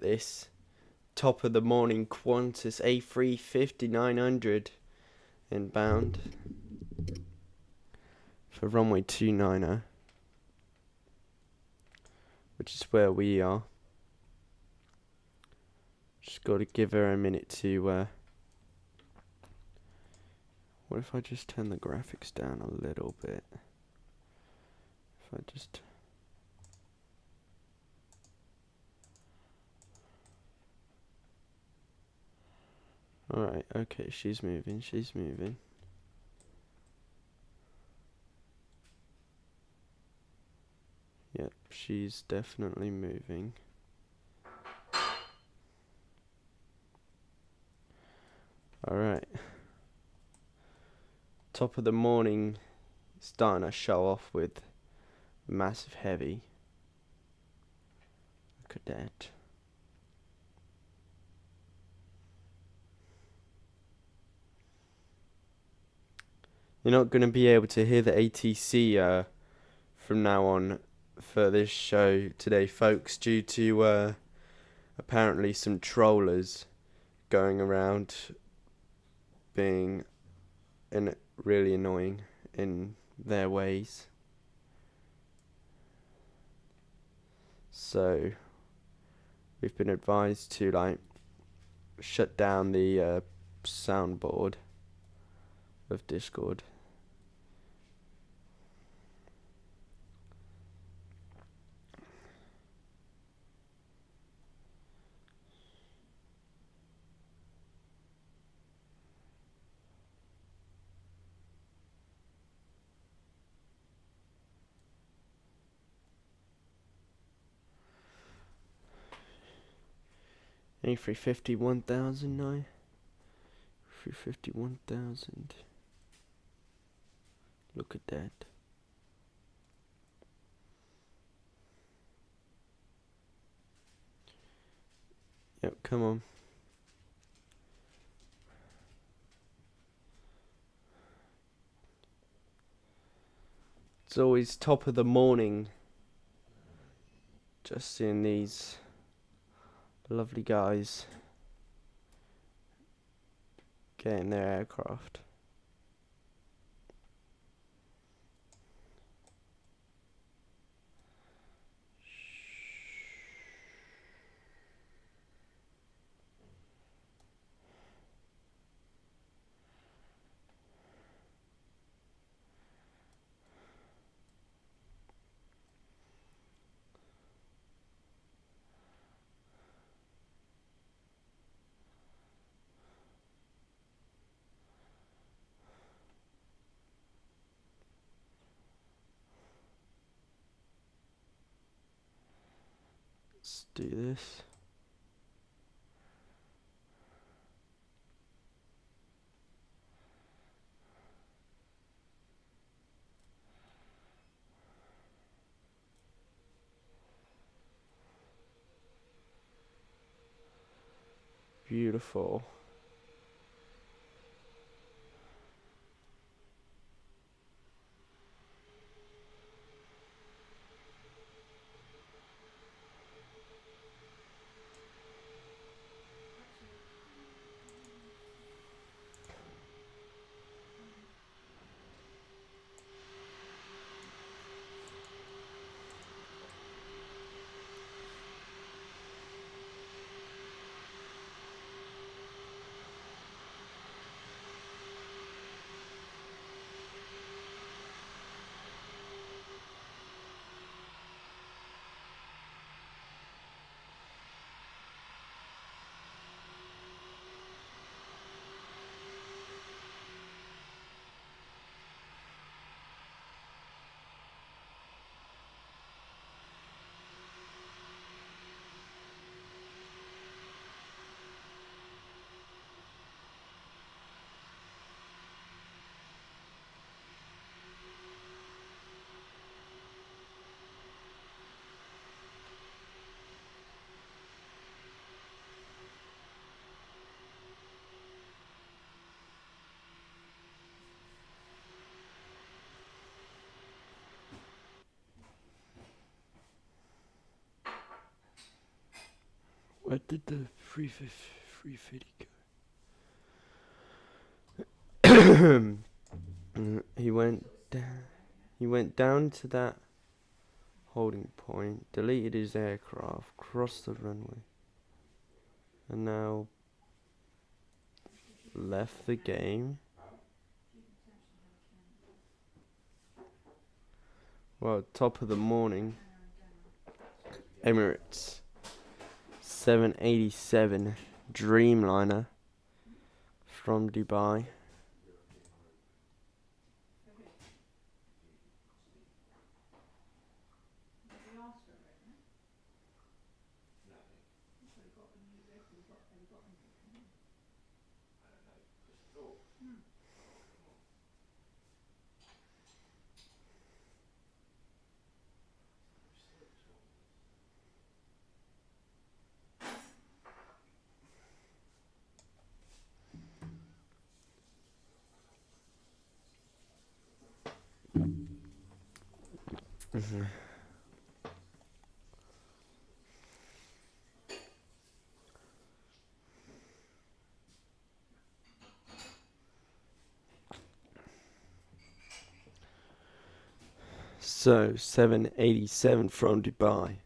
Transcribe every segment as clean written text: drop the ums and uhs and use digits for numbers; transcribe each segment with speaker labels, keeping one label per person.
Speaker 1: this top of the morning Qantas A350-900 inbound for runway 29, which is where we are. Just got to give her a minute to what if I just turn the graphics down a little bit? If I just alright, okay, she's moving. Yep, she's definitely moving. Alright. Top of the morning, starting to show off with massive heavy. Look at that. You're not going to be able to hear the ATC from now on for this show today, folks, due to apparently some trollers going around being really annoying in their ways. So we've been advised to like shut down the soundboard of Discord. A350 1000 now. 350 1000. Look at that. Yep, come on. It's always top of the morning. Just seeing these lovely guys getting their aircraft. Let's do this. Beautiful. Where did the 350 go? He went down to that holding point, deleted his aircraft, crossed the runway, and now left the game. Well, top of the morning, Emirates 787 Dreamliner from Dubai. So 787 from Dubai.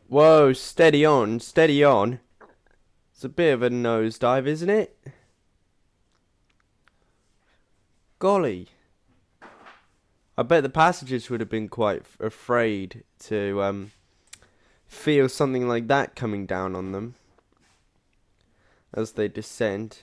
Speaker 1: Whoa, steady on, steady on. It's a bit of a nosedive, isn't it? Golly. I bet the passengers would have been quite afraid to feel something like that coming down on them as they descend.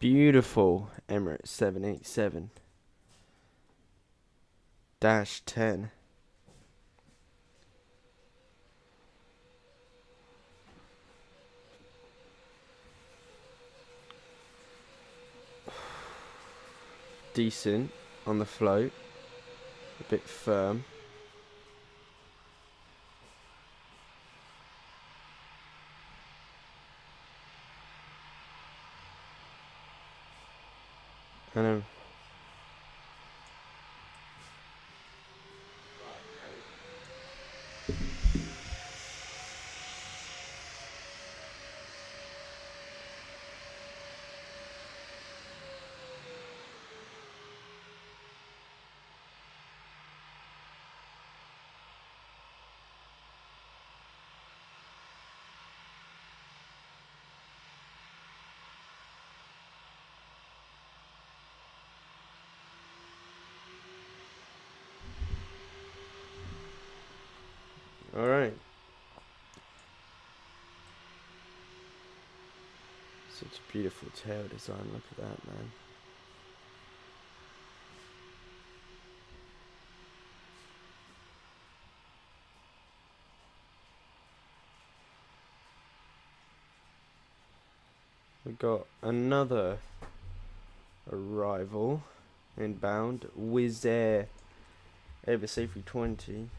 Speaker 1: Beautiful Emirates 787-10. Decent on the float, a bit firm. And all right. Such a beautiful tail design. Look at that, man. We've got another arrival inbound. Wizz Air Airbus A320.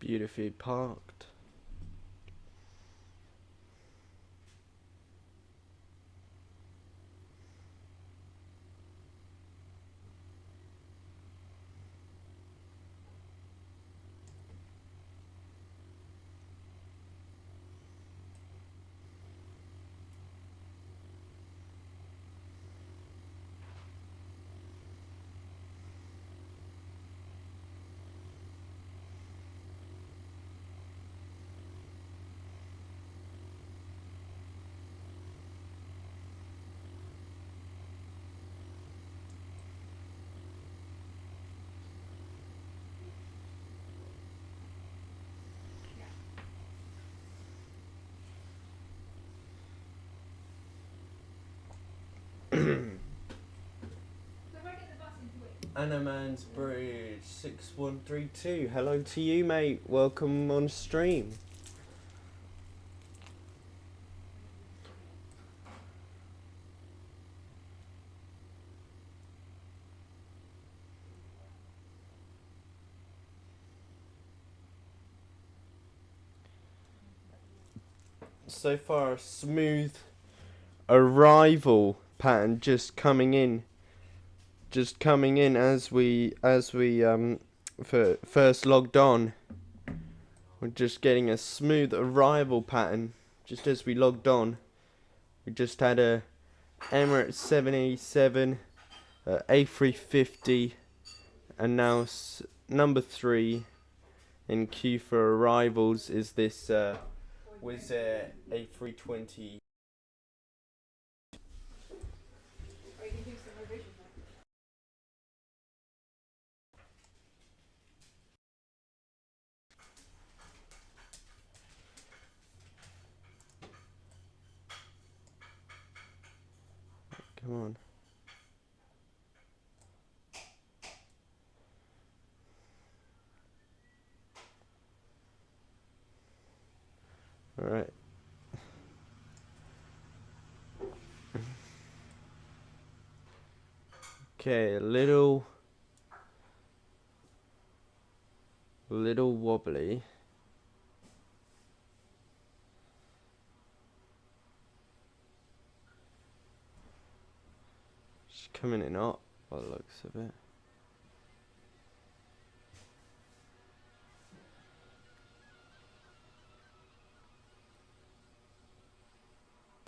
Speaker 1: beautifully parked. Annaman's Bridge 6132. Hello to you, mate. Welcome on stream. So far, a smooth arrival pattern just coming in as we first logged on. We're just getting a smooth arrival pattern just as we logged on. We just had a Emirates 787, A350, and now number 3 in queue for arrivals is this Wizz Air A320. Come on. All right. Okay, a little wobbly. She's coming in hot by the looks of it.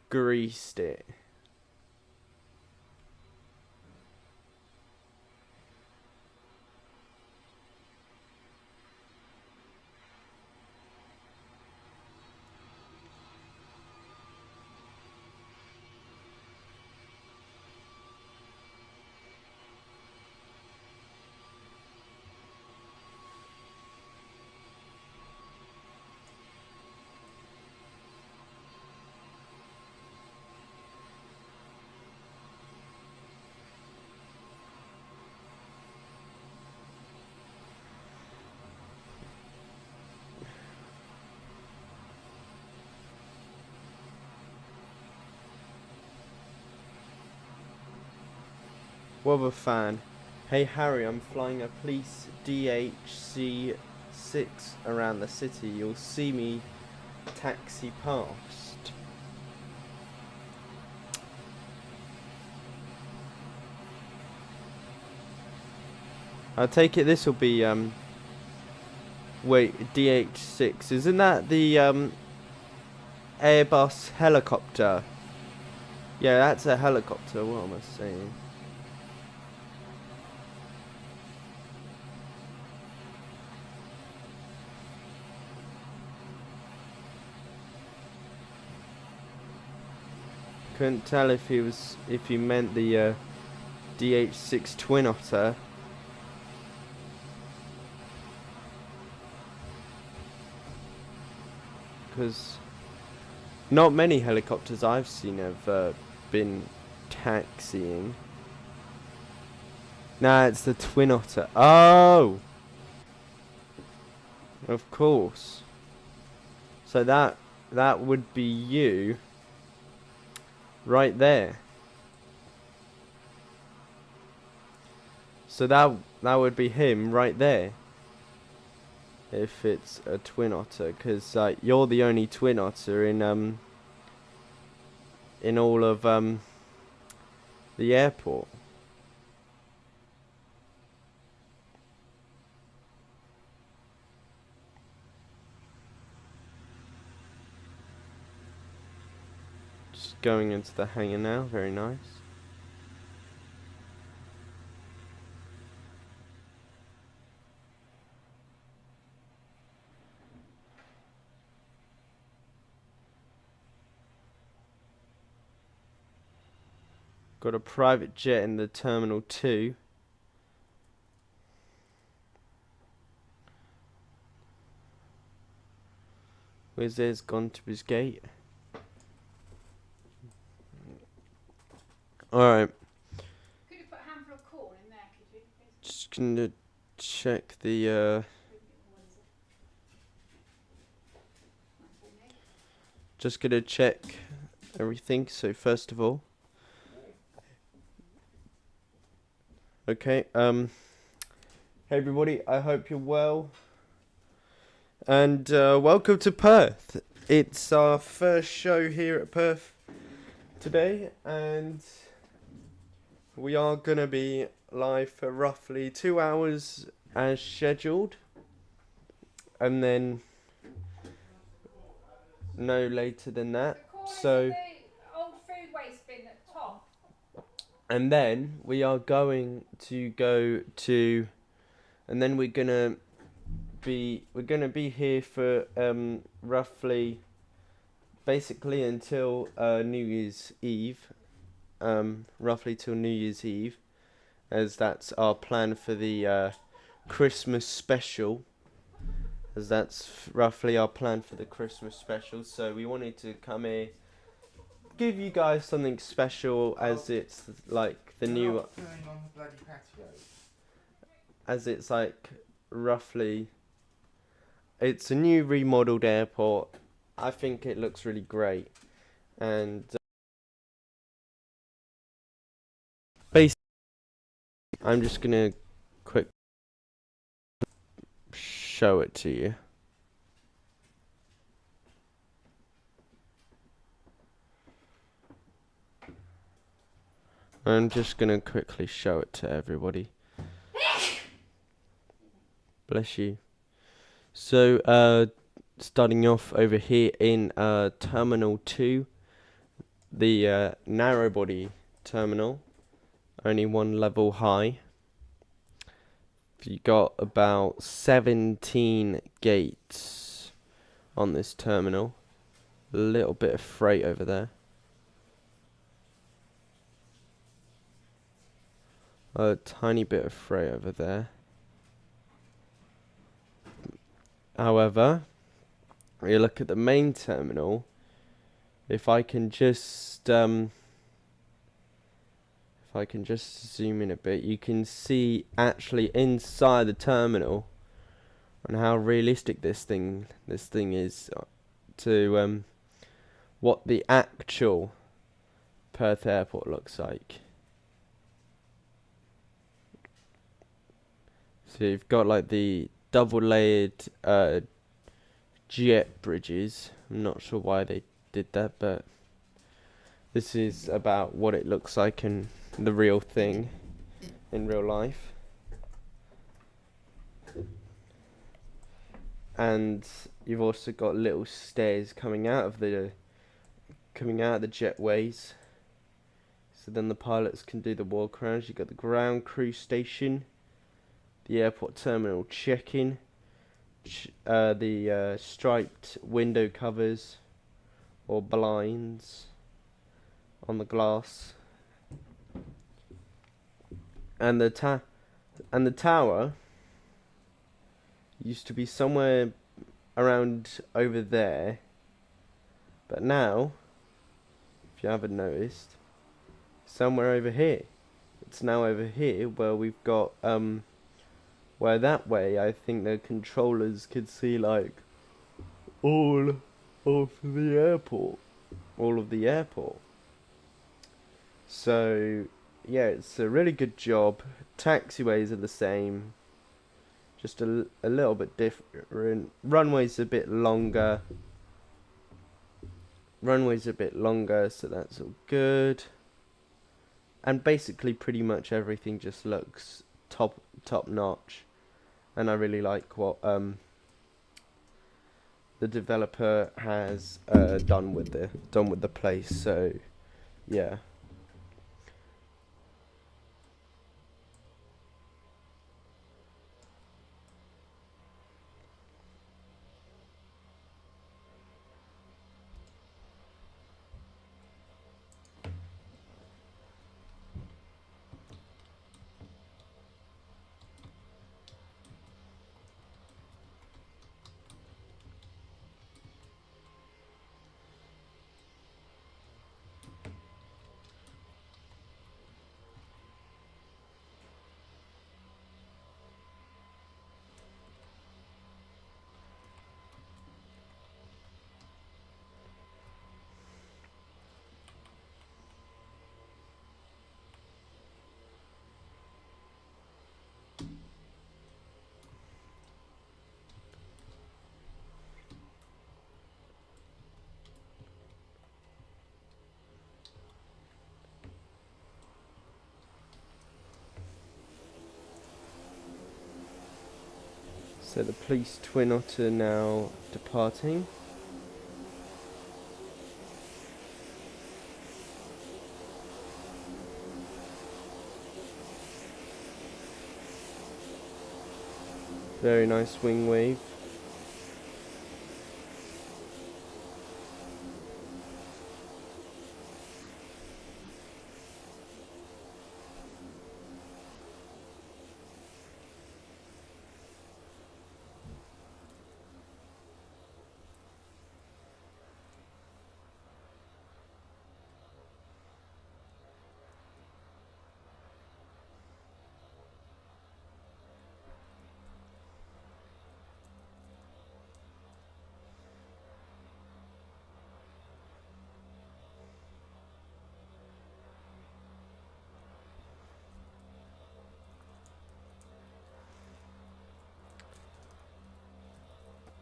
Speaker 1: Greased it. Wobber fan. Hey Harry, I'm flying a police DHC-6 around the city. You'll see me taxi past. I take it this will be wait, DH6. Isn't that the Airbus helicopter? Yeah, that's a helicopter. What am I saying? Couldn't tell if he meant the DH6 Twin Otter. Because not many helicopters I've seen have been taxiing. Nah, it's the Twin Otter. Oh! Of course. So that would be you. Right there. So that would be him right there. if it's a twin otter, because like you're the only twin otter in all of the airport. Just going into the hangar now, very nice. Got a private jet in the Terminal 2. Wizz Air's gone to his gate. Alright.
Speaker 2: Could you put a handful of corn in there, could you?
Speaker 1: Just gonna check the just gonna check everything. So first of all, okay, hey everybody, I hope you're well, and welcome to Perth. It's our first show here at Perth today, and we are gonna be live for roughly 2 hours as scheduled, and then no later than that. So
Speaker 2: the old food waste bin at the top.
Speaker 1: and then we are going to go to, and then we're gonna be here for roughly basically until New Year's Eve, roughly till New Year's Eve, as that's our plan for the Christmas special. As that's roughly our plan for the Christmas special. So we wanted to come here, give you guys something special, as it's like the new,
Speaker 3: on the bloody patio.
Speaker 1: as it's like roughly, it's a new remodeled airport. I think it looks really great, and basically I'm just gonna quick show it to you. I'm just gonna quickly show it to everybody. Bless you. So, starting off over here in Terminal 2, the narrow body terminal, only one level high. You got about 17 gates on this terminal. A little bit of freight over there. A tiny bit of freight over there. However, you look at the main terminal. If I can just zoom in a bit, you can see actually inside the terminal and how realistic this thing is to what the actual Perth Airport looks like. So you've got like the double layered jet bridges. I'm not sure why they did that, but this is about what it looks like in the real thing, in real life. And you've also got little stairs coming out of the jetways, so then the pilots can do the walk arounds. You've got the ground crew station, the airport terminal check-in, the striped window covers or blinds on the glass, and the tower used to be somewhere around over there, but now, if you haven't noticed, somewhere over here. It's now over here where we've got where that way I think the controllers could see like all of the airport. So yeah, it's a really good job. Taxiways are the same. just a little bit different. Runway's a bit longer. So that's all good. And basically pretty much everything just looks top notch. And I really like what the developer has done with the place. So yeah. So the police twin otter now departing. Very nice wing wave.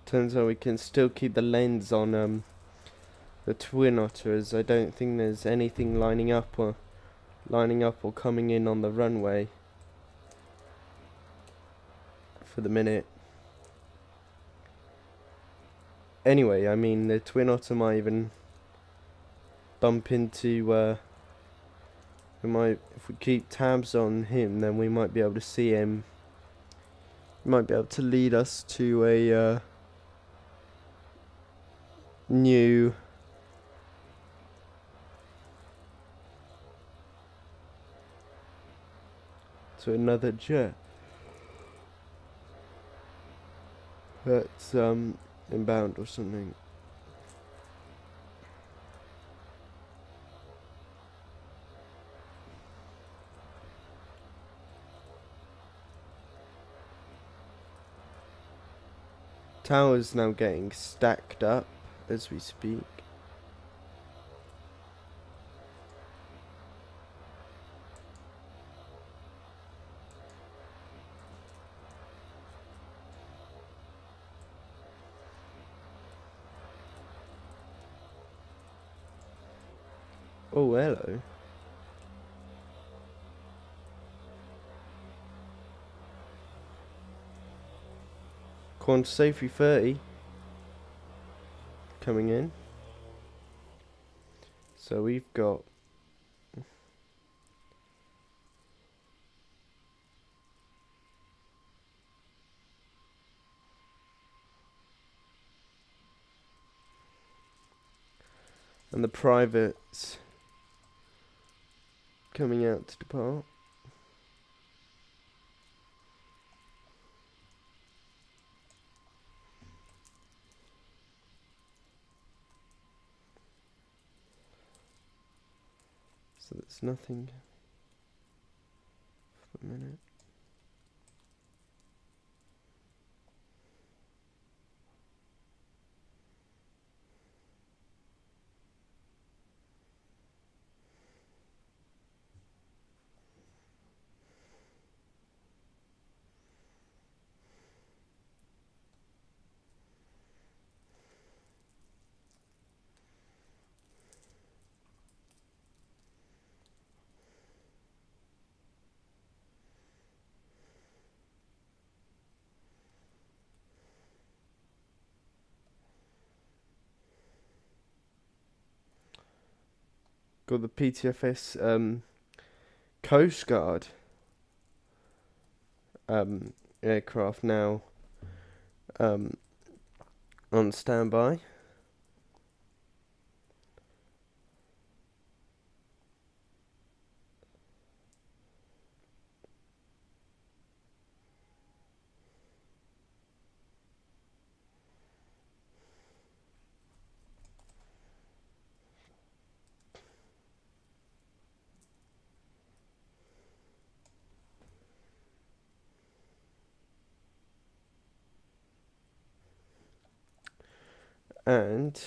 Speaker 1: Turns out we can still keep the lens on the twin otters. I don't think there's anything lining up or coming in on the runway for the minute. Anyway, I mean the twin otter might even bump into if we keep tabs on him, then we might be able to see him. He might be able to lead us to a new to another jet that's inbound or something. Tower's now getting stacked up as we speak. Oh, hello. Quant Safety 30 coming in. So we've got and the privates coming out to depart. So there's nothing for a minute. Got the PTFS Coast Guard aircraft now on standby. And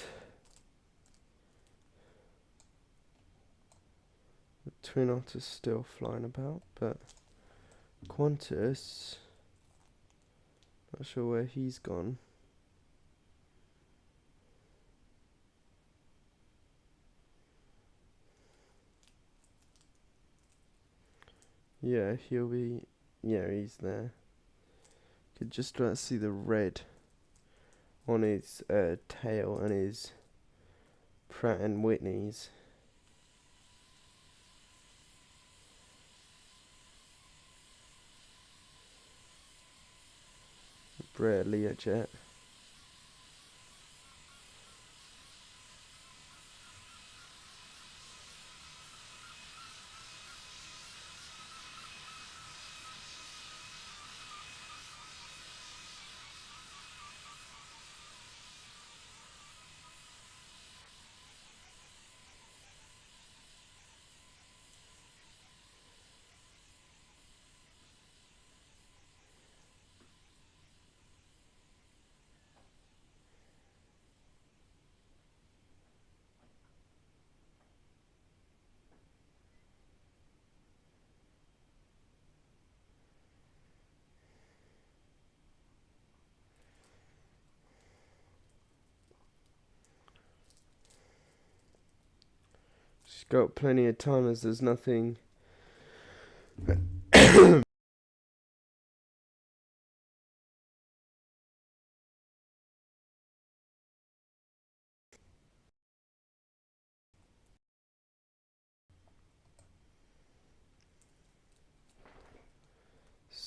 Speaker 1: the Twin Otter's still flying about, but Qantas, not sure where he's gone. Yeah, he's there. Could just about see the red on his tail and his Pratt and Whitney's. Rare Learjet. She's got plenty of time as there's nothing. There's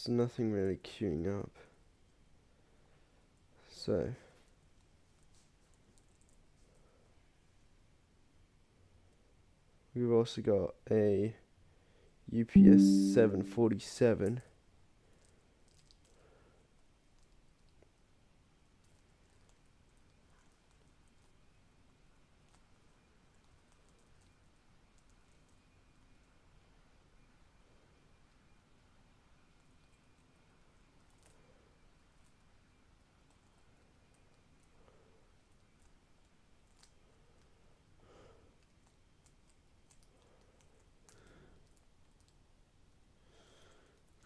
Speaker 1: nothing really queuing up. So we've also got a UPS 747.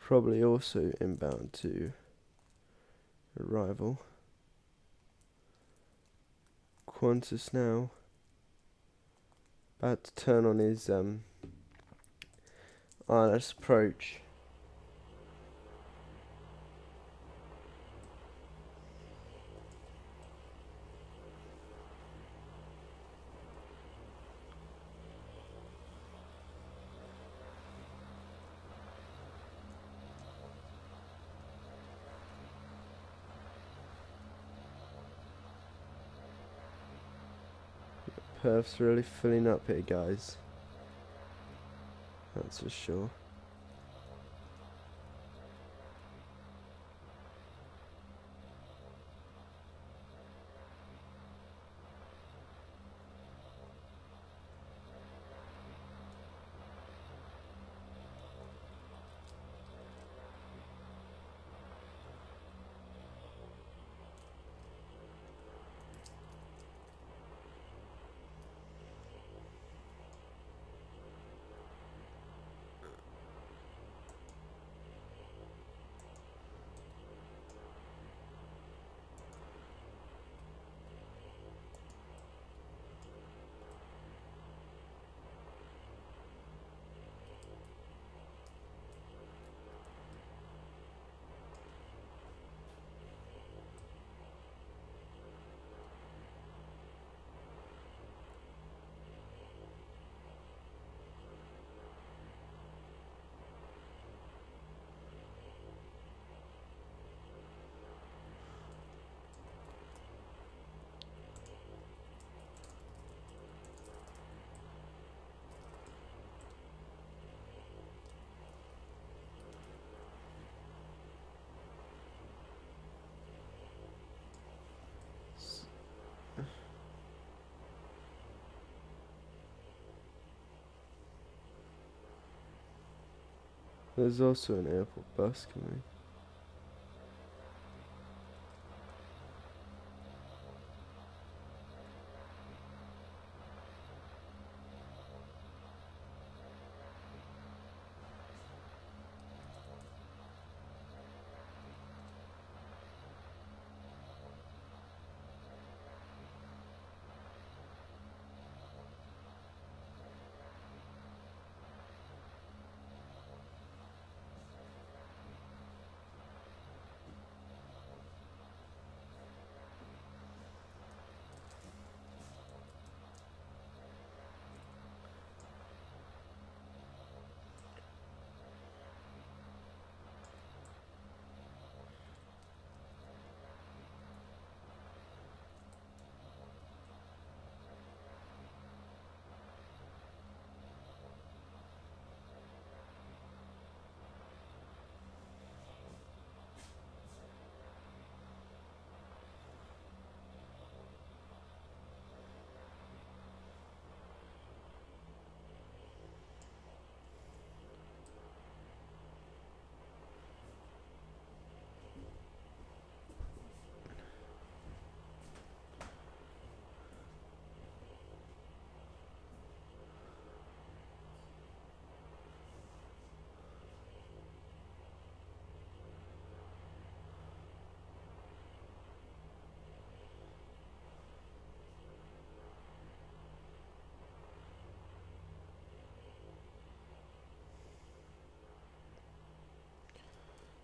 Speaker 1: Probably also inbound to arrival. Qantas now about to turn on his ILS approach. Perth's really filling up here, guys. That's for sure. There's also an airport bus coming.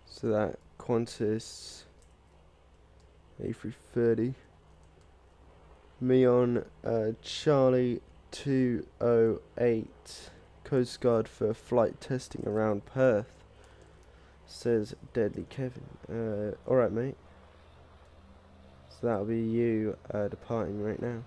Speaker 1: So that Qantas A330. Me on Charlie 208. Coast Guard for flight testing around Perth. Says Deadly Kevin. Alright, mate. So that'll be you departing right now.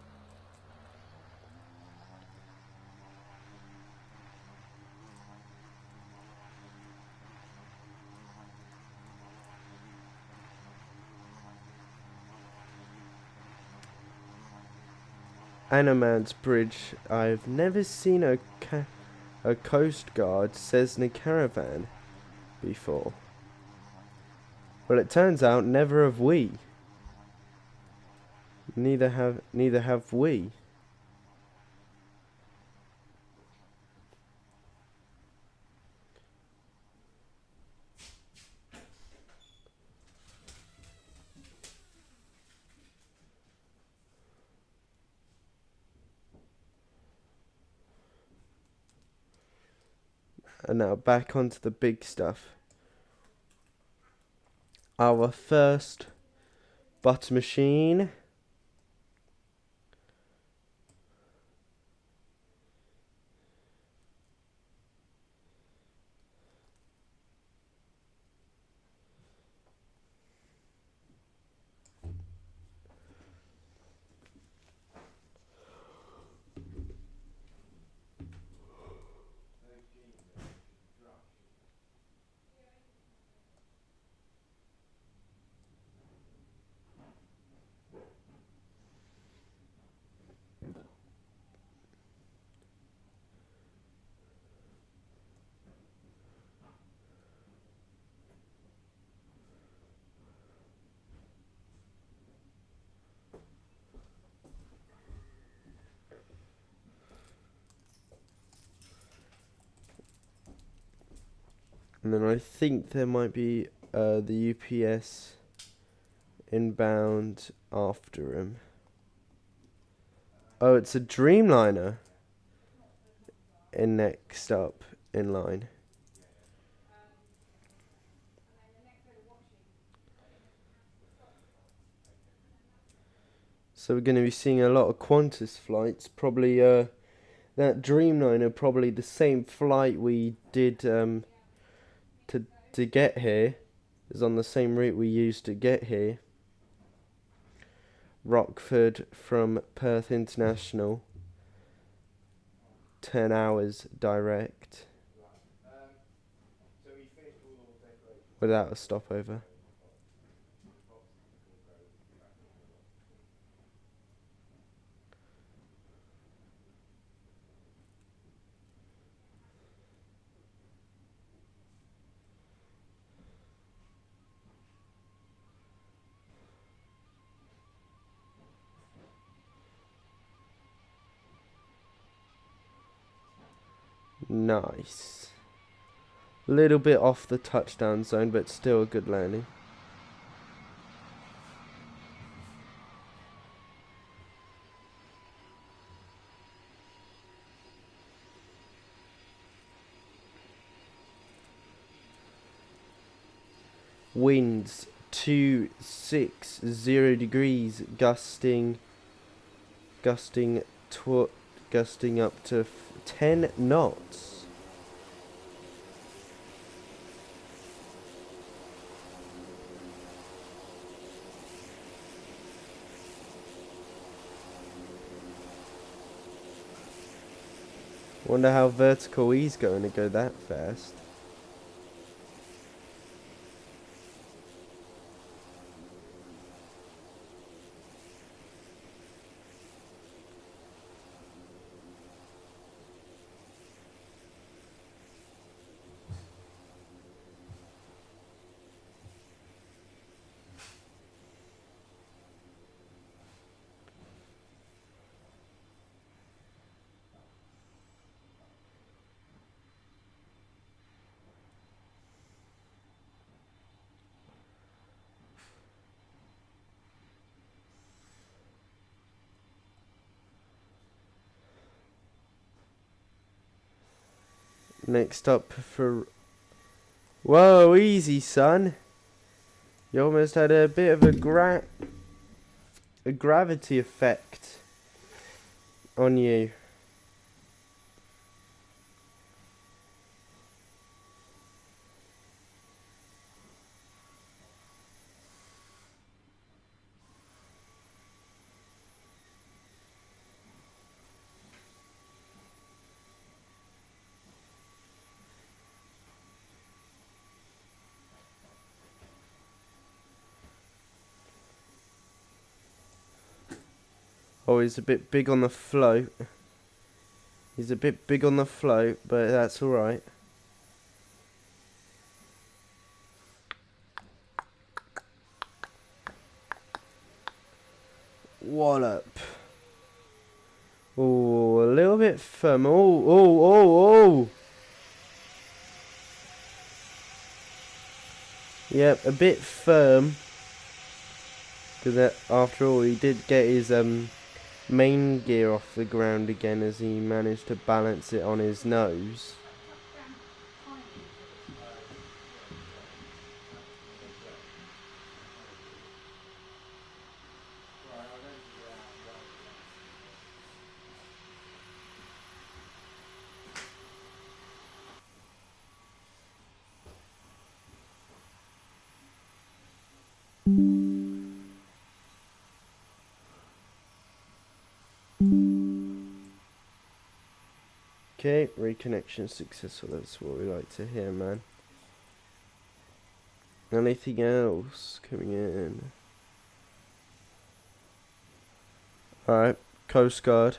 Speaker 1: Annaman's Bridge. I've never seen a Coast Guard Cessna Caravan before. Well, it turns out never have we. Neither have we. And now back onto the big stuff. Our first butter machine. And then I think there might be the UPS inbound after him. Oh, it's a Dreamliner in next up in line. So we're going to be seeing a lot of Qantas flights. Probably that Dreamliner, probably the same flight we did to get here, is on the same route we used to get here. Rockford from Perth International. 10 hours direct. Without a stopover. Nice. Little bit off the touchdown zone, but still a good landing. Winds 260 degrees, gusting up to 10 knots. Wonder how vertical he's going to go that fast. Next up for... Whoa, easy, son. You almost had a bit of a gravity effect on you. Oh, he's a bit big on the float. He's a bit big on the float, but that's alright. Wallop. Oh, a little bit firm. Oh. Yep, a bit firm. Because after all, he did get his main gear off the ground again as he managed to balance it on his nose. Okay, reconnection successful. That's what we like to hear, man. Anything else coming in? Alright, Coast Guard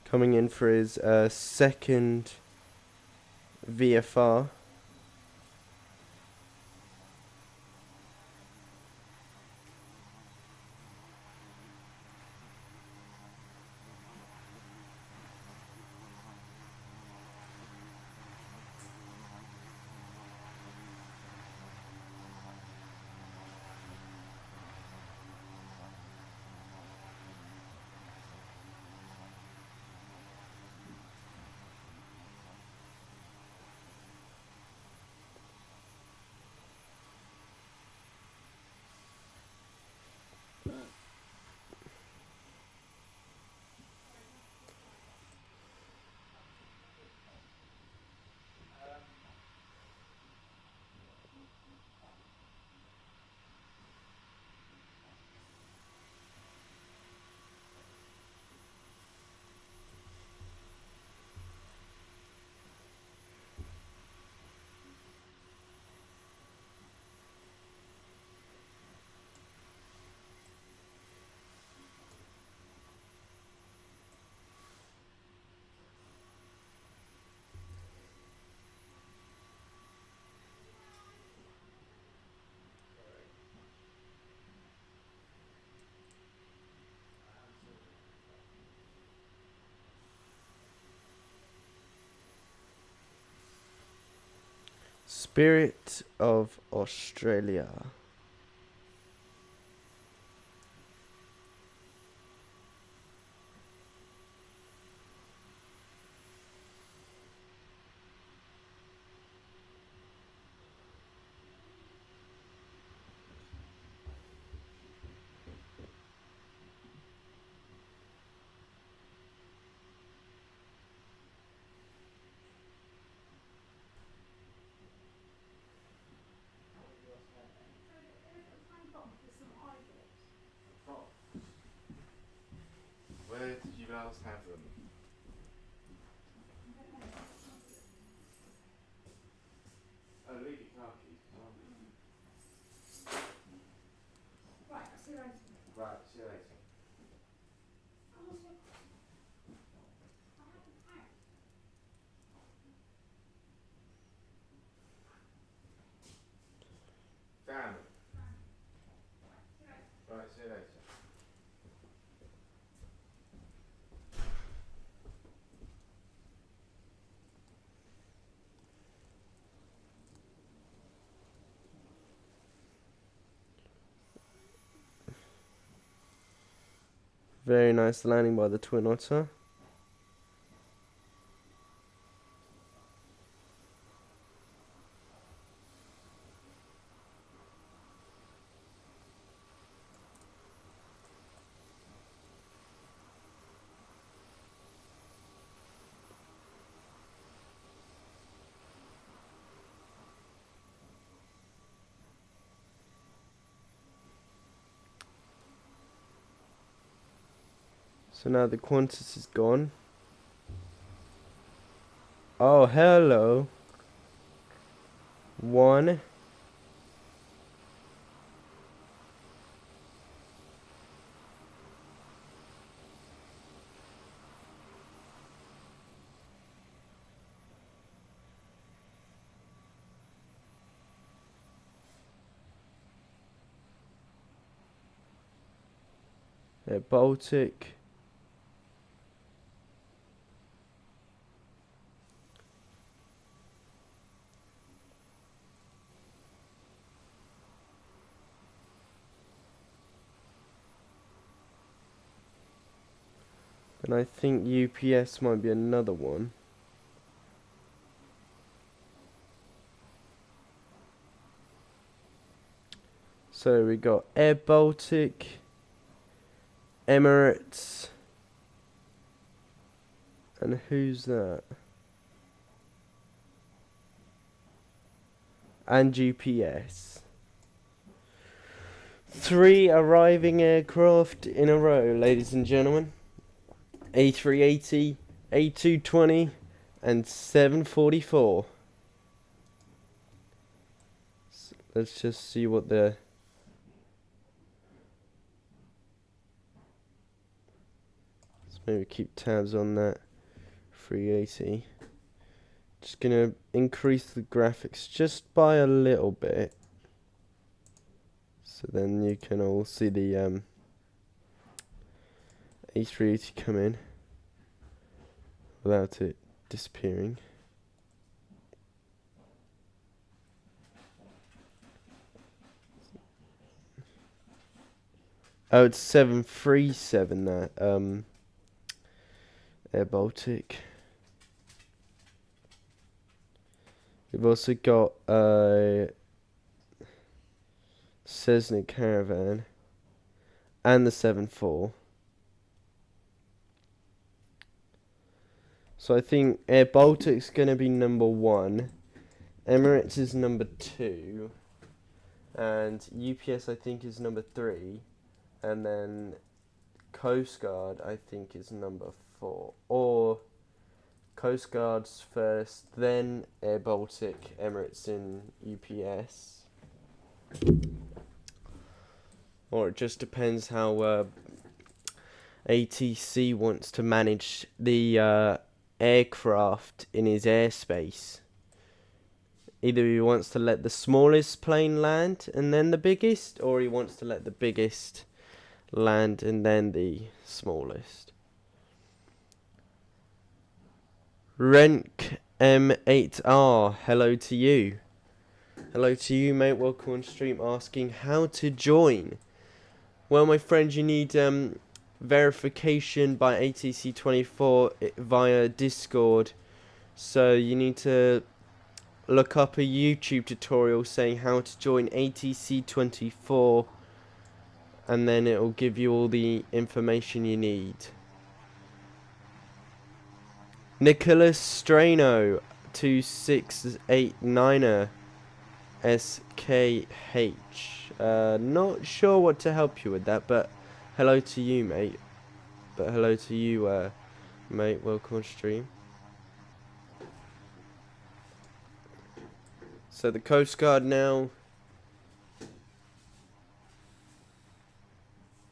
Speaker 1: coming in for his second VFR. Spirit of Australia.
Speaker 3: Where did you last have them? Oh, leave your car keys.
Speaker 2: Right, I'll see you later.
Speaker 3: Right, see you later.
Speaker 2: Oh, so I haven't packed.
Speaker 3: Damn it. Right, see you later.
Speaker 1: Very nice landing by the Twin Otter. So now the Qantas is gone. Oh, hello. One. Baltic. And I think UPS might be another one. So we got Air Baltic, Emirates, and who's that? And UPS. 3 arriving aircraft in a row, ladies and gentlemen. A380, A220, and 744. So let's just see what the... Let's maybe keep tabs on that. 380. Just gonna increase the graphics just by a little bit. So then you can all see the A380 come in without it disappearing. Oh, it's 737 that Air Baltic. We've also got a Cessna Caravan and the 747. So I think Air Baltic's going to be number 1, Emirates is number 2, and UPS I think is number 3, and then Coast Guard I think is number 4, or Coast Guard's first, then Air Baltic, Emirates and UPS. Or it just depends how ATC wants to manage the aircraft in his airspace. Either he wants to let the smallest plane land and then the biggest, or he wants to let the biggest land and then the smallest. Renk M8R, hello to you. Hello to you, mate. Welcome on stream. Asking how to join. Well, my friend, you need verification by ATC-24 via Discord. So you need to look up a YouTube tutorial saying how to join ATC-24, and then it will give you all the information you need. Nicholas Strano 2689er SKH. Not sure what to help you with that, but hello to you, mate. Mate. Welcome on stream. So the Coast Guard now.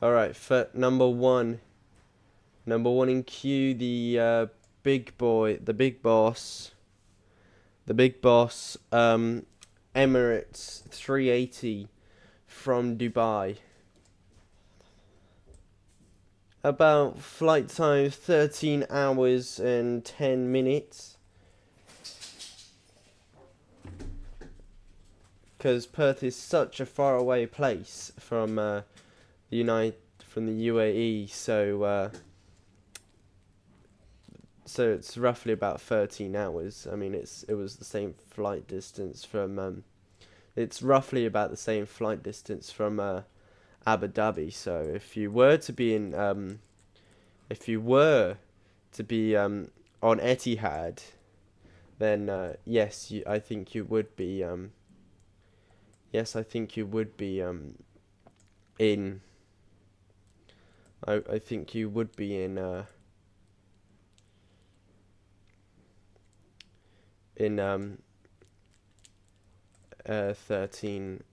Speaker 1: Alright, for number one in queue, the big boy, the big boss, Emirates 380 from Dubai. About flight time 13 hours and 10 minutes. Because Perth is such a far away place from the UAE, so it's roughly about 13 hours. I mean, it was the same flight distance from it's roughly about the same flight distance from Abu Dhabi. So if you were to be in on Etihad, then yes, I think you would be in I think you would be in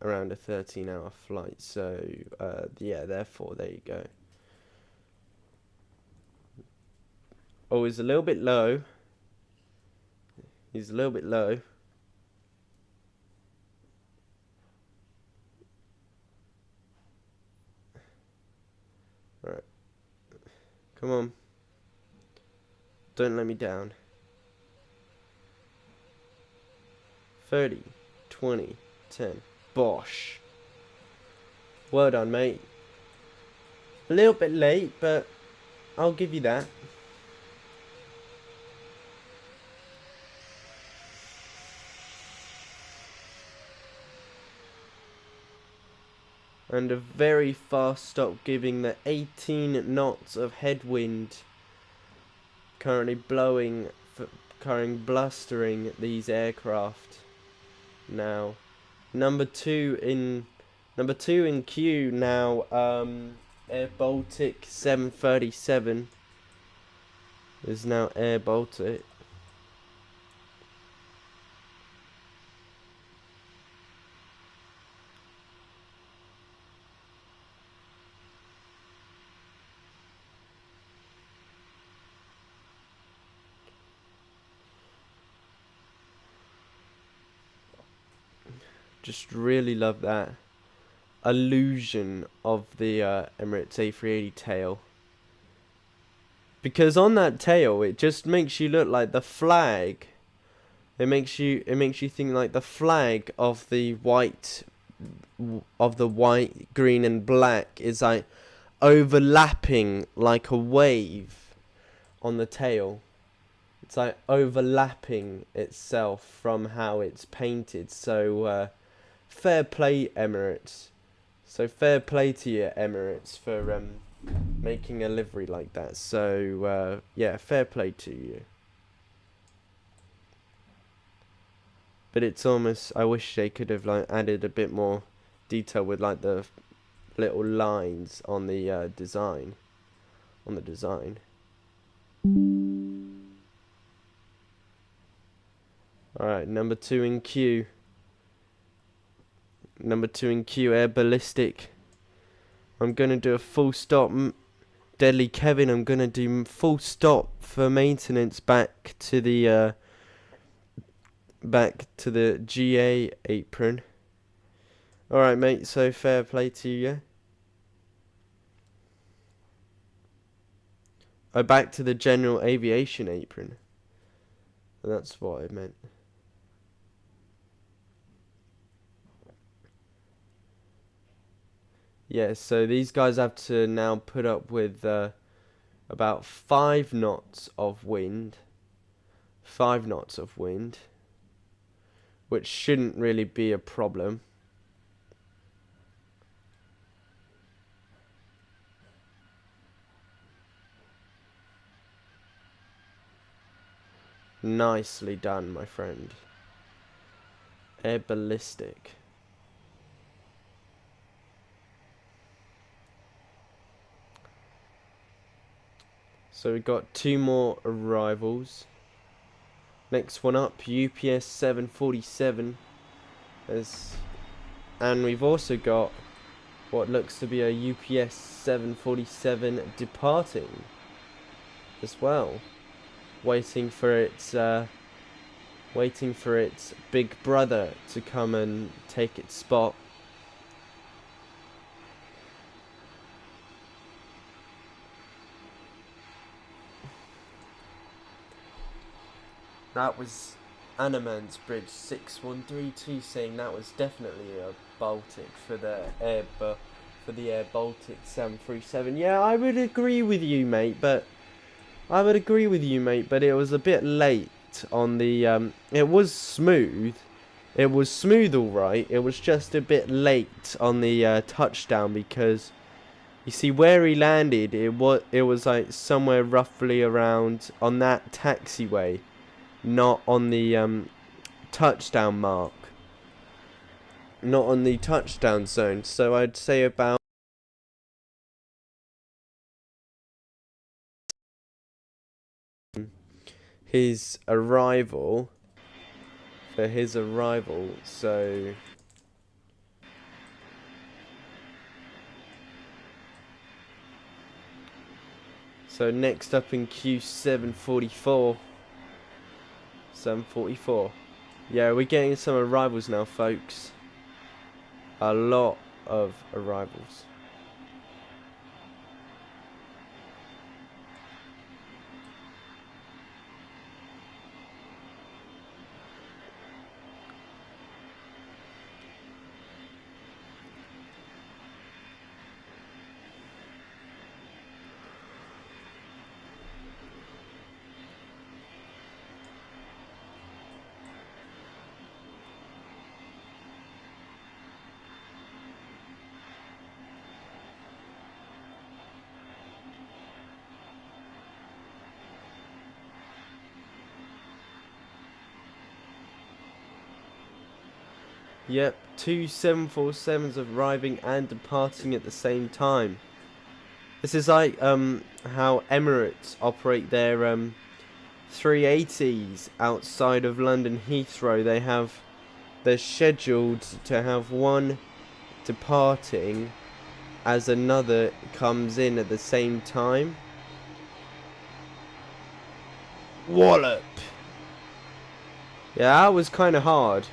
Speaker 1: around a 13-hour flight. So yeah, therefore there you go. Oh, he's a little bit low. Alright. Come on. Don't let me down. 30, 20, 10. Bosh. Well done, mate. A little bit late, but I'll give you that. And a very fast stop, giving the 18 knots of headwind currently blustering these aircraft. Now, number two in queue now. Air Baltic 737 is now Air Baltic. Just really love that illusion of the Emirates A380 tail, because on that tail it just makes you look like the flag. It makes you think like the flag of the white, green and black is like overlapping like a wave on the tail. It's like overlapping itself from how it's painted. So fair play, Emirates. So fair play to you, Emirates, for making a livery like that. So yeah, fair play to you. But it's almost, I wish they could have like added a bit more detail with like the little lines on the design. Alright, number two in queue, Air Ballistic. I'm going to do a full stop. Deadly Kevin, I'm going to do full stop for maintenance back to the GA apron. Alright, mate, so fair play to you, yeah? Oh, back to the general aviation apron. That's what I meant. Yeah, so these guys have to now put up with about 5 knots of wind. 5 knots of wind, which shouldn't really be a problem. Nicely done, my friend. Air ballistic. So we've got 2 more arrivals. Next one up, UPS 747. And we've also got what looks to be a UPS 747 departing as well. Waiting for its big brother to come and take its spot. That was Anaman's Bridge 6132 saying that was definitely a Baltic for the Air Baltic 737. Yeah, I would agree with you, mate, but it was a bit late on the it was smooth. It was smooth all right. It was just a bit late on the touchdown because you see where he landed, it was like somewhere roughly around on that taxiway, not on the touchdown mark, not on the touchdown zone. So I'd say about his arrival, so next up in queue 744. Yeah, we're getting some arrivals now, folks. A lot of arrivals. Yep, 2 747s arriving and departing at the same time. This is like how Emirates operate their 380s outside of London Heathrow. They're scheduled to have one departing as another comes in at the same time. Wallop. Yeah, that was kind of hard.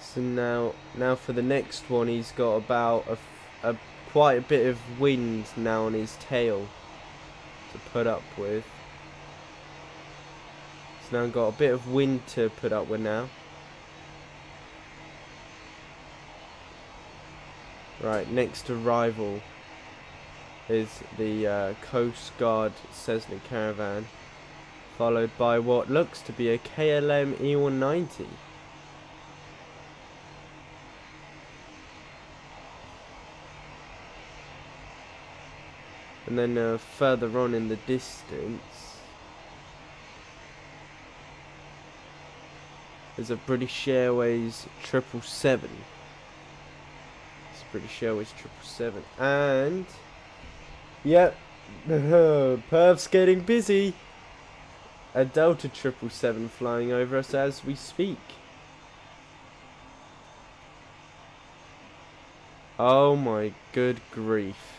Speaker 1: So now for the next one, he's got about quite a bit of wind now on his tail to put up with. He's now got a bit of wind to put up with now. Right, next arrival is the Coast Guard Cessna Caravan, followed by what looks to be a KLM E190. And then further on in the distance there's a British Airways 777. It's British Airways 777. And yep, Perth's getting busy. A Delta 777 flying over us as we speak. Oh my good grief.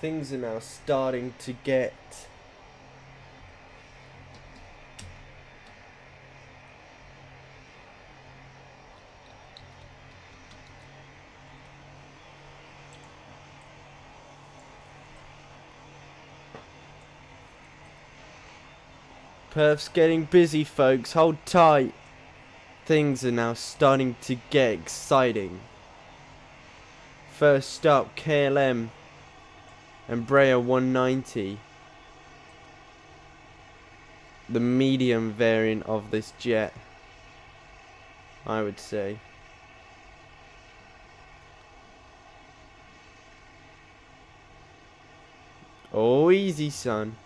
Speaker 1: things are now starting to get Perth's getting busy, folks. Hold tight. Things are now starting to get exciting. First up, KLM Embraer 190. The medium variant of this jet, I would say. Oh, easy, son.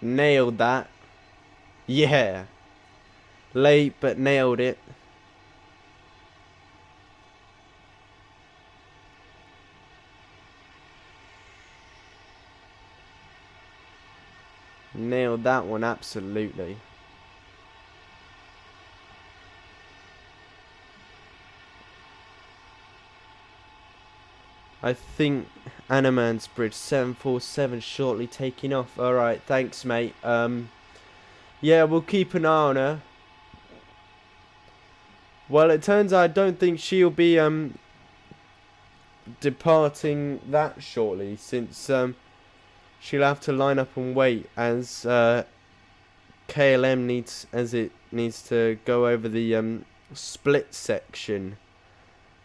Speaker 1: Nailed that. Yeah. Late, but nailed it. Nailed that one, absolutely. I think Animan's Bridge 747 shortly taking off. Alright, thanks, mate. Yeah, we'll keep an eye on her. Well, it turns out I don't think she'll be departing that shortly, since she'll have to line up and wait as KLM needs to go over the split section,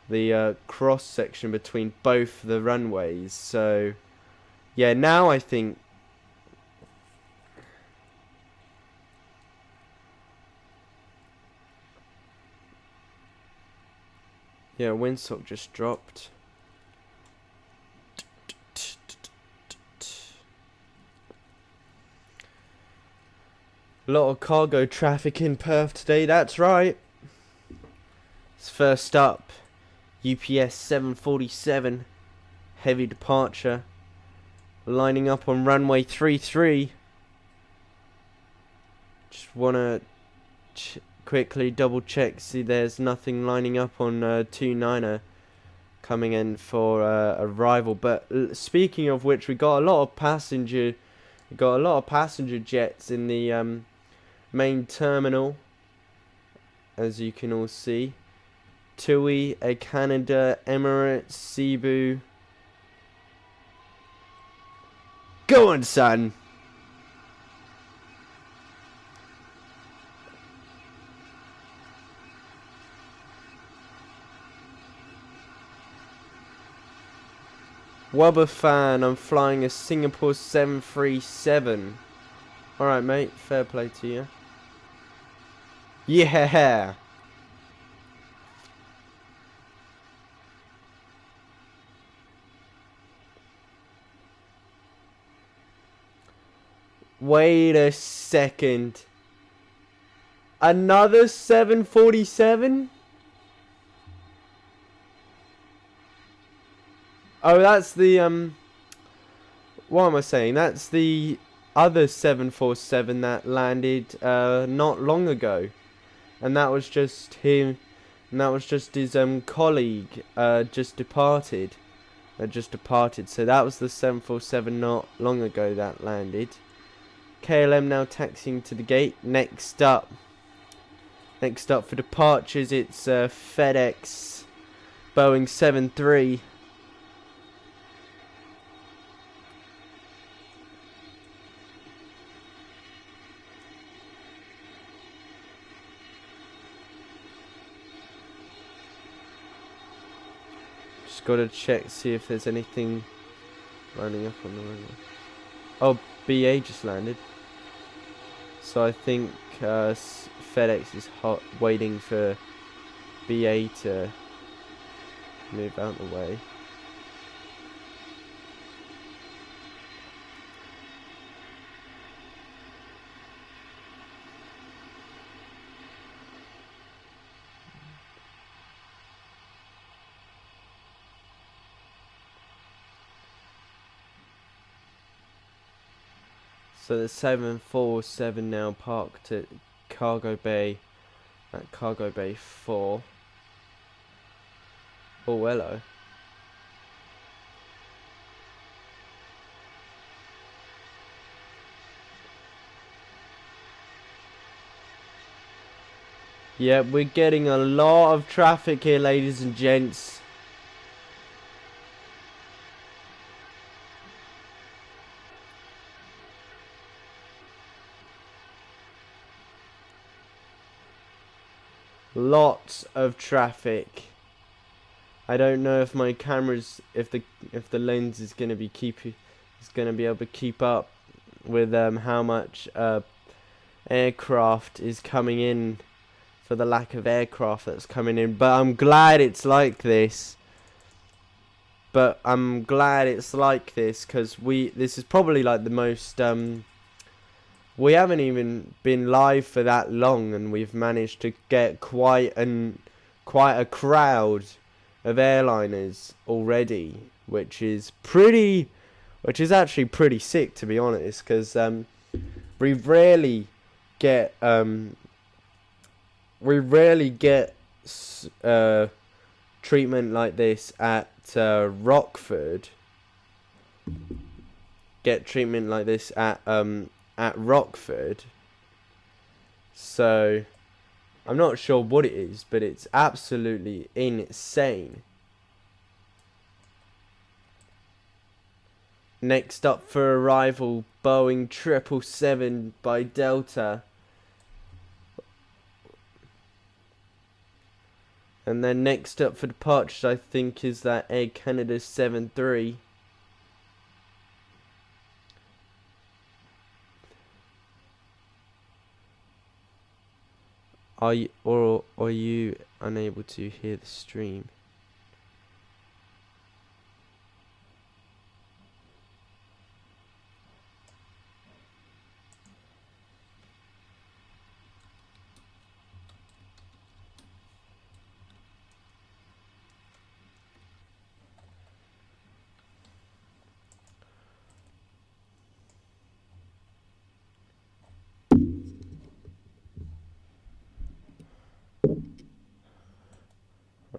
Speaker 1: the cross section between both the runways. So yeah, now I think windsock just dropped. A lot of cargo traffic in Perth today, that's right. It's first up, UPS 747, heavy departure, lining up on runway 33. Just wanna quickly double check, see there's nothing lining up on 29er coming in for arrival. But speaking of which, we got a lot of passenger jets in the main terminal, as you can all see. TUI, Air Canada, Emirates, Cebu. Go on, son. Wubba fan, I'm flying a Singapore 737. Alright, mate, fair play to you. Yeah! Wait a second. Another 747? Oh, that's the, what am I saying? That's the other 747 that landed, not long ago. And that was just him, and that was just his, colleague, just departed. So that was the 747 not long ago that landed. KLM now taxiing to the gate. Next up for departures, it's, FedEx Boeing 73. Just gotta check, see if there's anything lining up on the runway. Oh, BA just landed. So I think FedEx is waiting for BA to move out of the way. So the 747 now parked at cargo bay at cargo bay 4. Oh, hello. Yeah, we're getting a lot of traffic here, ladies and gents. Lots of traffic. I don't know if my camera's if the lens is gonna be able to keep up with how much aircraft is coming in, for the lack of aircraft that's coming in. But I'm glad it's like this. Because this is probably like the most we haven't even been live for that long, and we've managed to get quite a crowd of airliners already, which is actually pretty sick, to be honest, because we rarely get treatment like this at Rockford. At Rockford. So I'm not sure what it is, but it's absolutely insane. Next up for arrival, Boeing 777 by Delta. And then next up for departure, I think, is that Air Canada 73. Are you unable to hear the stream?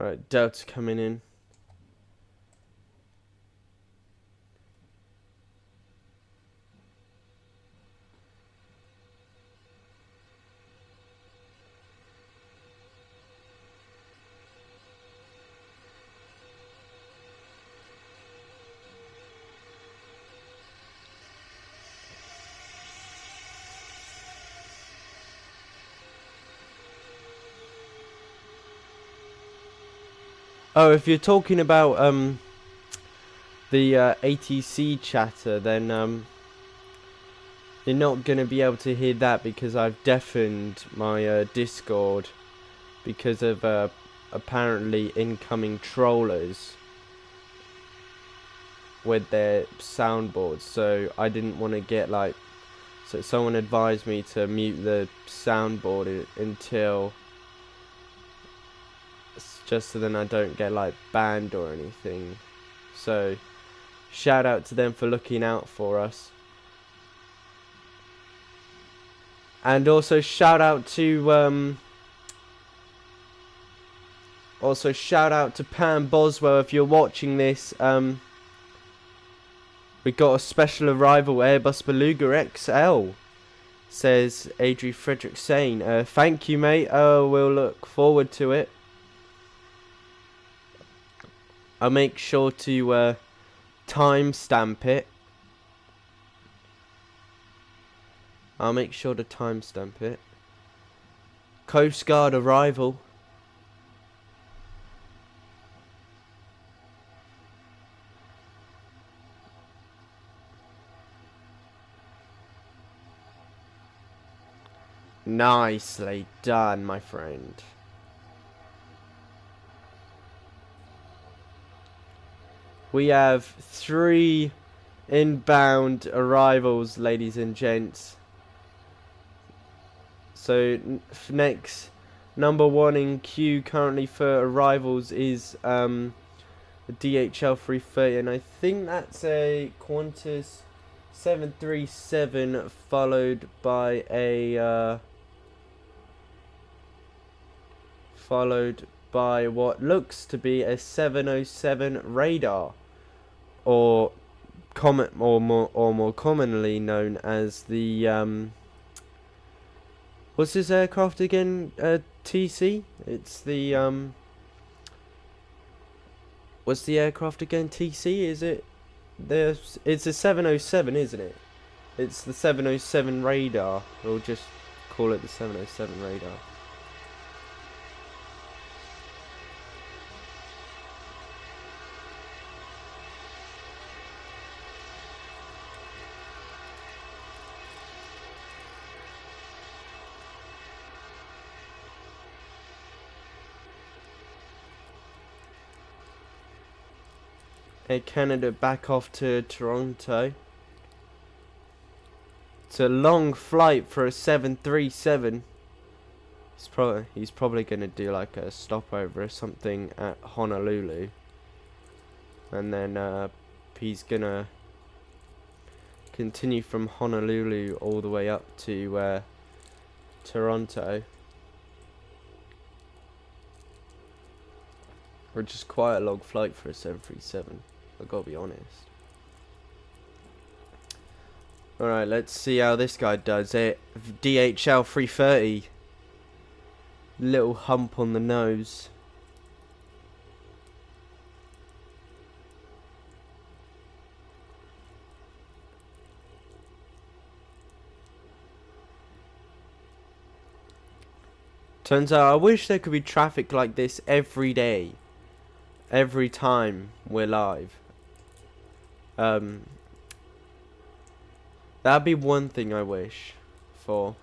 Speaker 1: Alright, Delta coming in. Oh, if you're talking about the ATC chatter, then you're not gonna be able to hear that, because I've deafened my Discord because of apparently incoming trollers with their soundboards. So I didn't want to get so someone advised me to mute the soundboard until, just so then I don't get banned or anything. So shout out to them for looking out for us. And also shout out to Pam Boswell, if you're watching this. We got a special arrival, Airbus Beluga XL, says Adri Frederick Sane. Thank you, mate. We'll look forward to it. I'll make sure to timestamp it. Coast Guard arrival. Nicely done, my friend. We have 3 inbound arrivals, ladies and gents. So next, number 1 in queue currently for arrivals is the DHL 330, and I think that's a Qantas 737 followed by a followed by what looks to be a 707 radar, or more commonly known as the what's this aircraft again? TC. It's the what's the aircraft again? TC, is it? It's a 707, isn't it? It's the 707 radar. We'll just call it the 707 radar. Air Canada back off to Toronto. It's a long flight for a 737. He's probably gonna do like a stopover or something at Honolulu, and then he's gonna continue from Honolulu all the way up to Toronto, which is quite a long flight for a 737. I gotta be honest. Alright, let's see how this guy does it. DHL 330. Little hump on the nose. Turns out I wish there could be traffic like this every day. Every time we're live. That'd be one thing I wish for.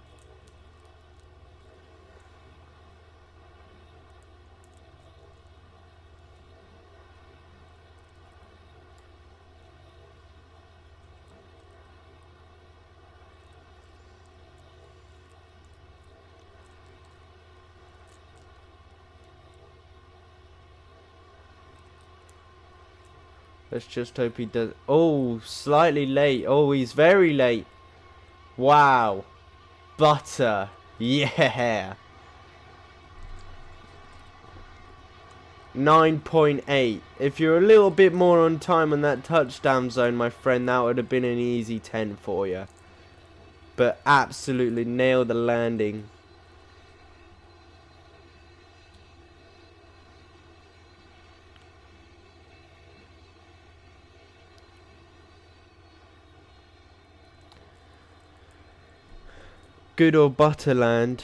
Speaker 1: Let's just hope he does. Oh, slightly late. Oh, he's very late. Wow. Butter. Yeah. 9.8. If you're a little bit more on time on that touchdown zone, my friend, that would have been an easy 10 for you. But absolutely nailed the landing. Good old Butterland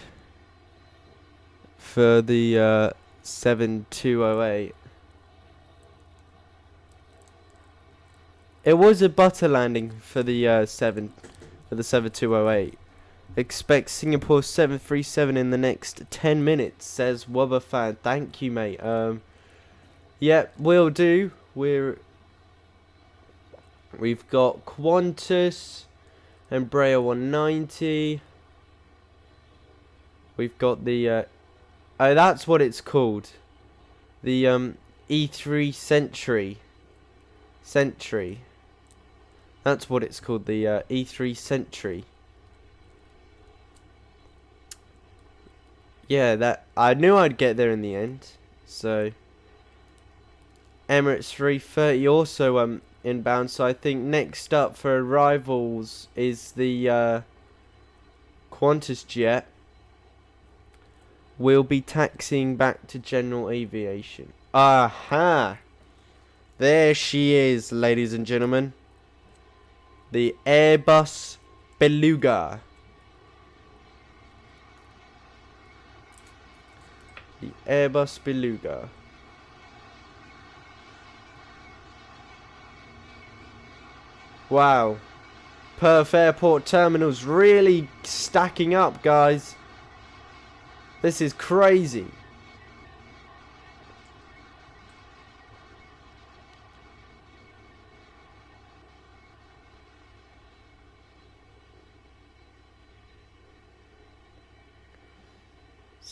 Speaker 1: for the 7208. It was a butter landing for the 7208. Expect Singapore 737 in the next 10 minutes, says Wubba fan. Thank you, mate. Yeah, will do. We've got Qantas, Embraer 190. We've got the oh, that's what it's called. The E3 Sentry. That's what it's called, the E3 Sentry. Yeah, that I knew I'd get there in the end. So Emirates 330 also inbound, so I think next up for arrivals is the Qantas jet. We'll be taxiing back to general aviation. Aha! There she is, ladies and gentlemen. The Airbus Beluga. The Airbus Beluga. Wow. Perth Airport Terminal's really stacking up, guys. This is crazy.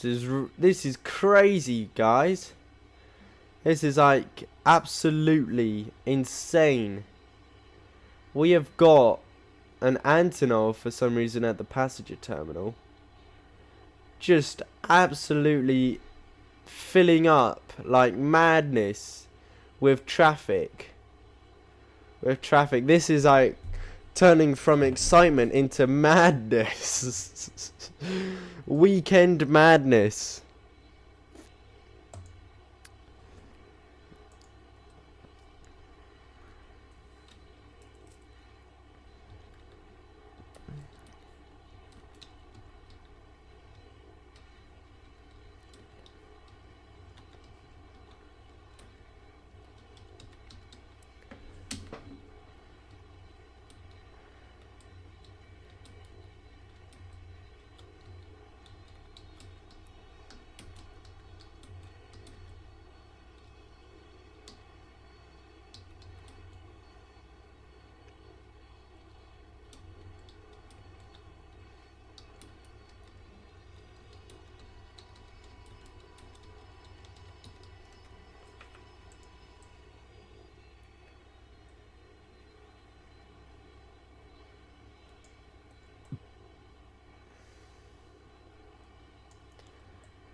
Speaker 1: This is crazy, guys. This is like absolutely insane. We have got an Antonov for some reason at the passenger terminal. Just absolutely filling up like madness with traffic. This is like turning from excitement into madness. Weekend madness.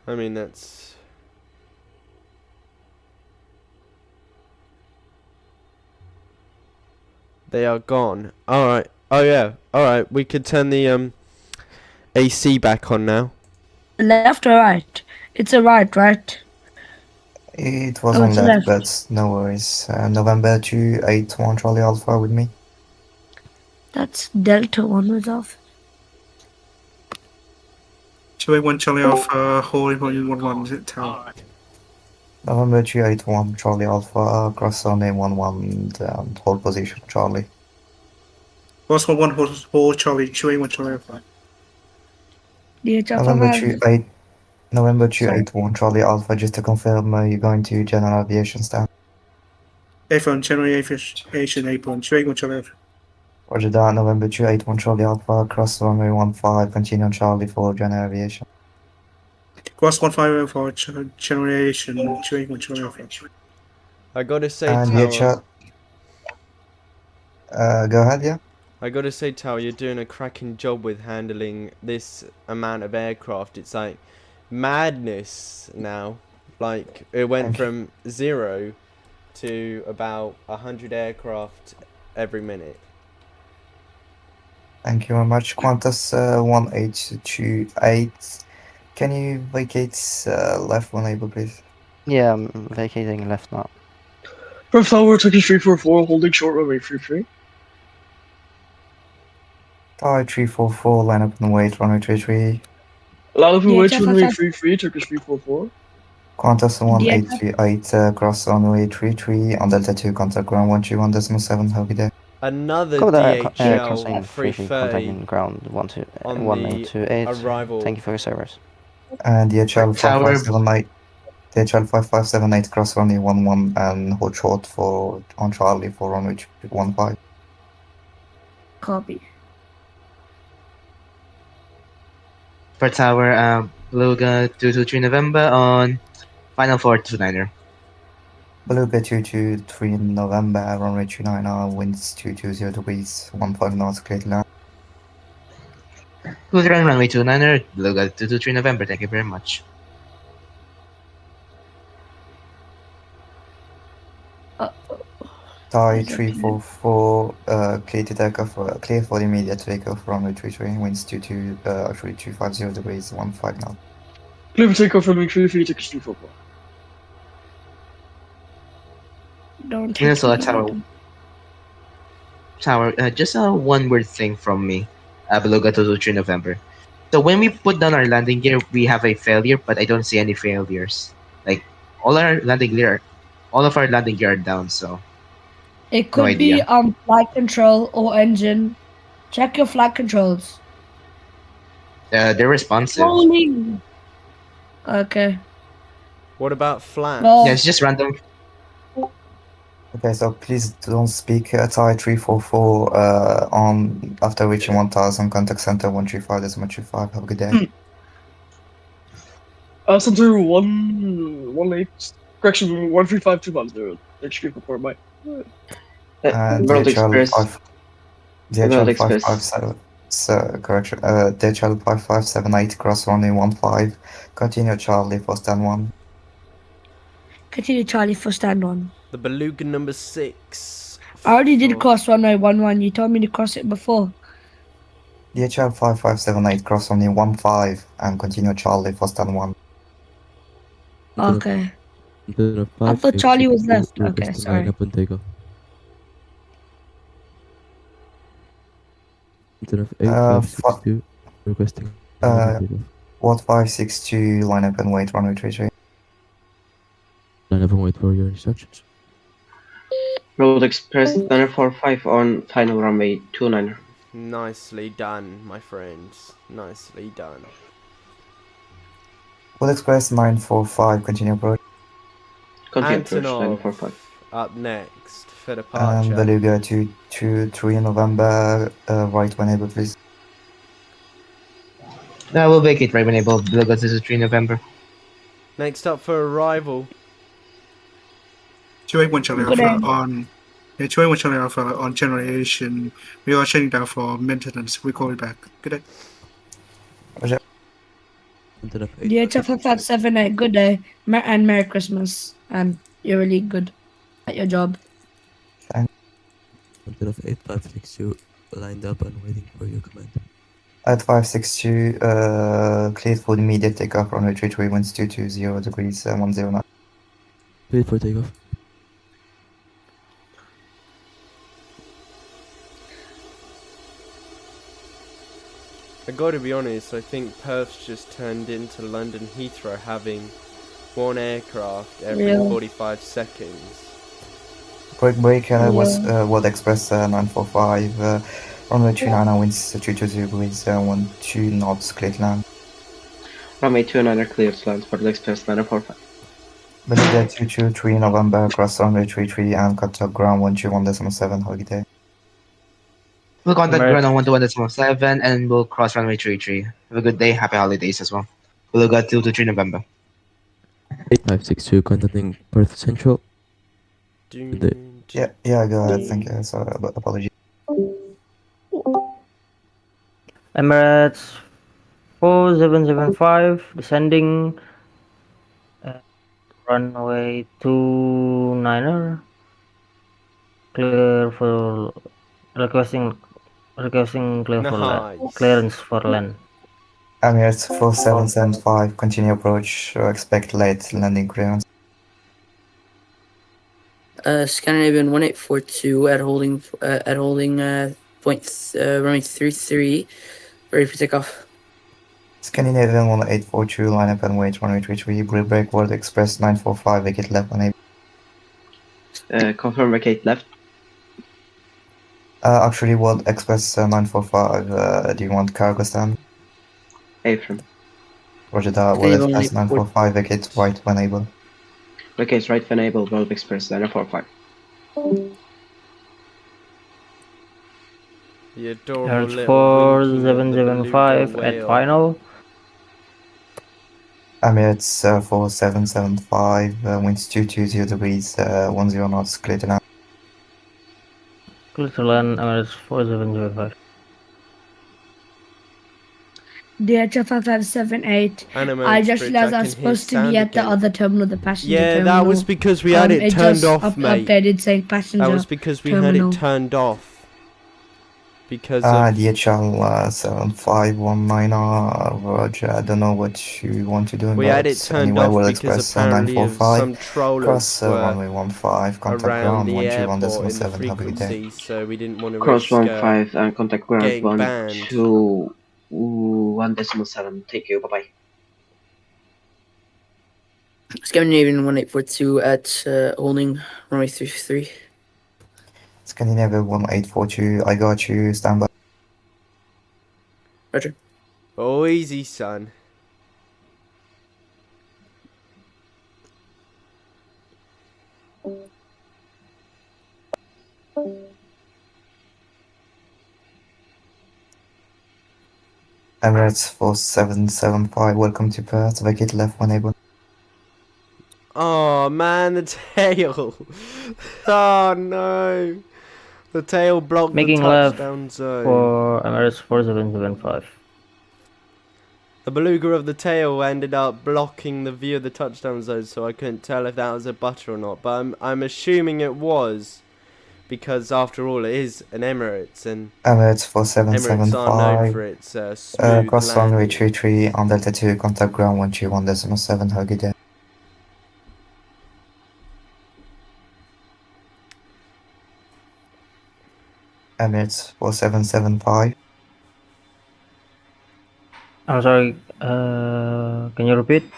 Speaker 1: I mean, that's... They are gone. Alright. Oh, yeah. Alright, we could turn the AC back on now.
Speaker 4: Left or right? It's a right?
Speaker 5: It was
Speaker 4: Oh,
Speaker 5: on
Speaker 4: it's
Speaker 5: left,
Speaker 4: left.
Speaker 5: but no worries. November 281 Charlie Alpha with me.
Speaker 4: That's Delta 1 was off.
Speaker 6: 281 Charlie Alpha, Holy 11, is it tower?
Speaker 5: November 281 Charlie Alpha, cross on A11 and hold position Charlie.
Speaker 6: Last one, hold Charlie, 281 Charlie Alpha.
Speaker 4: DHL
Speaker 5: November
Speaker 4: 5.
Speaker 5: 281 Charlie Alpha, just to confirm, you're going to General Aviation stand.
Speaker 6: A-phone, General Aviation, A-phone, 281 Charlie Alpha.
Speaker 5: Roger that, November 281 Charlie Alpha, cross runway 15, continue on Charlie for General Aviation.
Speaker 6: Cross 154, General Aviation, 281 Charlie Alpha.
Speaker 1: I gotta say,
Speaker 5: And
Speaker 1: Tower...
Speaker 5: go ahead, yeah?
Speaker 1: I gotta say, Tower, you're doing a cracking job with handling this amount of aircraft. It's like madness now. Like, it went from 0 to about 100 aircraft every minute.
Speaker 5: Thank you very much. Qantas 1828. Can you vacate left when able, please?
Speaker 7: Yeah, I'm vacating left now.
Speaker 8: Perth Tower, Turkish 344, holding short runway 33.
Speaker 5: Tower 344, line up and wait, runway 33.
Speaker 8: Allow open
Speaker 4: Yeah,
Speaker 8: weight
Speaker 4: Jeff,
Speaker 8: runway
Speaker 4: I-
Speaker 8: 33, Turkish 344.
Speaker 5: Qantas 1838, cross runway 33, on Delta 2, contact ground 121.7, have a good day.
Speaker 1: Another
Speaker 7: Cover that
Speaker 1: DHL
Speaker 7: crossing
Speaker 1: 330
Speaker 7: contacting ground
Speaker 1: on the
Speaker 7: 1028.
Speaker 1: arrival.
Speaker 7: Thank you for your service.
Speaker 5: And DHL
Speaker 6: Tower.
Speaker 5: 5578, DHL 5578, cross runway 11 and hold short for on Charlie for runway 15.
Speaker 4: Copy.
Speaker 9: Per tower, Beluga 223 November on final 429er.
Speaker 5: Beluga 223 November, runway 29, winds 220 degrees, 15 knots, clear to land.
Speaker 9: Good run, runway 29er, Beluga 223 November. Thank you very much.
Speaker 5: Thai 344, clear to take off, clear for the immediate takeoff, runway 33, winds 250 degrees, 15 knots.
Speaker 8: Clear for takeoff runway 33, Turkish 344.
Speaker 4: Don't take
Speaker 9: Minnesota
Speaker 4: me
Speaker 9: Tower.
Speaker 4: out.
Speaker 9: Tower, just a one word thing from me, Beluga 223 November. So when we put down our landing gear, we have a failure, but I don't see any failures. Like all of our landing gear are down. So
Speaker 4: It could be
Speaker 9: idea.
Speaker 4: flight control or engine. Check your flight controls.
Speaker 9: they're responsive.
Speaker 4: Rolling. Okay.
Speaker 1: What about flaps?
Speaker 4: Well,
Speaker 9: Yeah, it's just random.
Speaker 5: Okay, so please don't speak Thai 344 on after reaching 1000, contact center 135.25, have a good day.
Speaker 8: Center 118, correction, 135210, Turkish 344, bye.
Speaker 5: And
Speaker 10: World
Speaker 5: DHL
Speaker 10: Express.
Speaker 5: 5, DHL
Speaker 10: World Express.
Speaker 5: 557, correction, DHL 5578, cross runway 15, continue Charlie for stand 1.
Speaker 4: Continue Charlie for stand 1.
Speaker 1: The Beluga number 6.
Speaker 4: I already did
Speaker 1: for-
Speaker 4: cross runway 11. You told me to cross it before.
Speaker 5: DHL 5578, cross only 15 and continue Charlie for stand 1.
Speaker 4: Okay. I thought Charlie was left. Okay, sorry.
Speaker 10: Line up and take off. Instead of 8562, requesting.
Speaker 5: What 562, line up and wait, runway 33.
Speaker 10: Line up and wait for your instructions.
Speaker 11: Road Express 945 on final runway 29er.
Speaker 1: Nicely done, my friends. Nicely done.
Speaker 5: World Express 945, continue approach.
Speaker 11: Continue approach
Speaker 1: Antonov
Speaker 11: 945.
Speaker 1: up next for
Speaker 5: And
Speaker 1: departure.
Speaker 5: Beluga 223 November, right when able, please.
Speaker 9: I will vacate right when able. Beluga 223 November.
Speaker 1: Next up for arrival.
Speaker 6: 281 Charlie
Speaker 4: Good
Speaker 6: Alpha
Speaker 4: day.
Speaker 6: on 281 Charlie Alpha on general aviation. We are shutting down for maintenance. We call you back. Good day.
Speaker 10: Instead of
Speaker 4: DHL 5578. Good day. And Merry Christmas. And you're really good at your job.
Speaker 10: Instead of 8562, lined up and waiting for your command.
Speaker 5: At 562, cleared for immediate takeoff, runway 33, winds 220 degrees, 109.
Speaker 10: Wait for takeoff.
Speaker 1: I gotta be honest, I think Perth's just turned into London Heathrow having one aircraft every
Speaker 4: Yeah.
Speaker 1: 45 seconds.
Speaker 5: Break, was World Express 945, runway 29, winds 220 degrees, 12 knots, cleared land.
Speaker 11: Runway 29er cleared lands for the Express 945.
Speaker 5: Beluga 223 November, cross runway 33 and contact ground 121.7, holiday.
Speaker 9: We'll contact ground on 121.7 and we'll cross runway 33. Have a good day. Happy holidays as well. Beluga 223 November.
Speaker 10: 8562, contacting Perth Central. Good day.
Speaker 5: Yeah, go ahead, thank you, sorry, apologies.
Speaker 12: Emirates 4775 descending runway 29er, clear for requesting clear for
Speaker 1: Nice.
Speaker 12: clearance for land.
Speaker 5: Emirates 4775, continue approach, expect late landing clearance.
Speaker 13: Scandinavian 1842 at holding runway 33, ready for takeoff.
Speaker 5: Scandinavian 1842, line up and wait, runway 33, break, World Express 945, vacate left on
Speaker 11: Confirm vacate left.
Speaker 5: Actually, World Express 945, do you want cargo stand?
Speaker 11: Affirm.
Speaker 5: Roger that, World Express 945, vacate right when able.
Speaker 11: Vacate right when able, Road Express 945.
Speaker 1: The adorable
Speaker 12: Emirates
Speaker 1: little winking of the
Speaker 12: 4775
Speaker 1: beluga
Speaker 12: at
Speaker 1: whale.
Speaker 12: final.
Speaker 5: Emirates 4775, winds 220 degrees, 10 knots, clear to land.
Speaker 12: Clear to land. Emirates 4775.
Speaker 4: DHL 5578.
Speaker 1: Animal
Speaker 4: I just
Speaker 1: Bridge,
Speaker 4: realized I
Speaker 1: can
Speaker 4: was
Speaker 1: hear
Speaker 4: supposed to
Speaker 1: sound
Speaker 4: be at the
Speaker 1: again.
Speaker 4: other terminal, the passenger
Speaker 1: Yeah,
Speaker 4: terminal.
Speaker 1: that was because we had it turned
Speaker 4: just
Speaker 1: off, mate.
Speaker 4: updated saying passenger.
Speaker 1: That was because we
Speaker 4: terminal.
Speaker 1: had it turned off. Because of...
Speaker 5: DHL 7519, Roger, I don't know what you want to do.
Speaker 1: We had it turned
Speaker 5: anyway,
Speaker 1: off
Speaker 5: World
Speaker 1: because
Speaker 5: Express
Speaker 1: apparently of
Speaker 5: 945,
Speaker 1: some trollers
Speaker 5: cross
Speaker 1: were
Speaker 5: runway 15, contact
Speaker 1: around
Speaker 5: ground
Speaker 1: the airport in the
Speaker 5: 121.7, have a good day.
Speaker 1: frequency, so we didn't want to
Speaker 11: Cross
Speaker 1: risk
Speaker 11: 15 and contact ground
Speaker 1: getting banned.
Speaker 11: 121.7. Thank you. Bye bye.
Speaker 13: Scandinavian 1842 at holding runway 33.
Speaker 5: Scandinavia 1842, I got you, stand by.
Speaker 13: Roger.
Speaker 1: Oh, easy, son.
Speaker 5: Emirates 4775, welcome to Perth, vacate left when able.
Speaker 1: Oh man, the tail. Oh no. The tail blocked
Speaker 12: Making
Speaker 1: the
Speaker 12: left
Speaker 1: touchdown zone.
Speaker 12: for Emirates 4775.
Speaker 1: The beluga of the tail ended up blocking the view of the touchdown zone, so I couldn't tell if that was a butter or not. But I'm assuming it was, because after all, it is an Emirates, and
Speaker 5: Emirates
Speaker 1: Emirates are known
Speaker 5: 4775.
Speaker 1: for its smooth
Speaker 5: Cross runway
Speaker 1: landing.
Speaker 5: 33 on Delta 2, contact ground 131.7, have a good day. Emirates 4775.
Speaker 12: I'm sorry, can you repeat?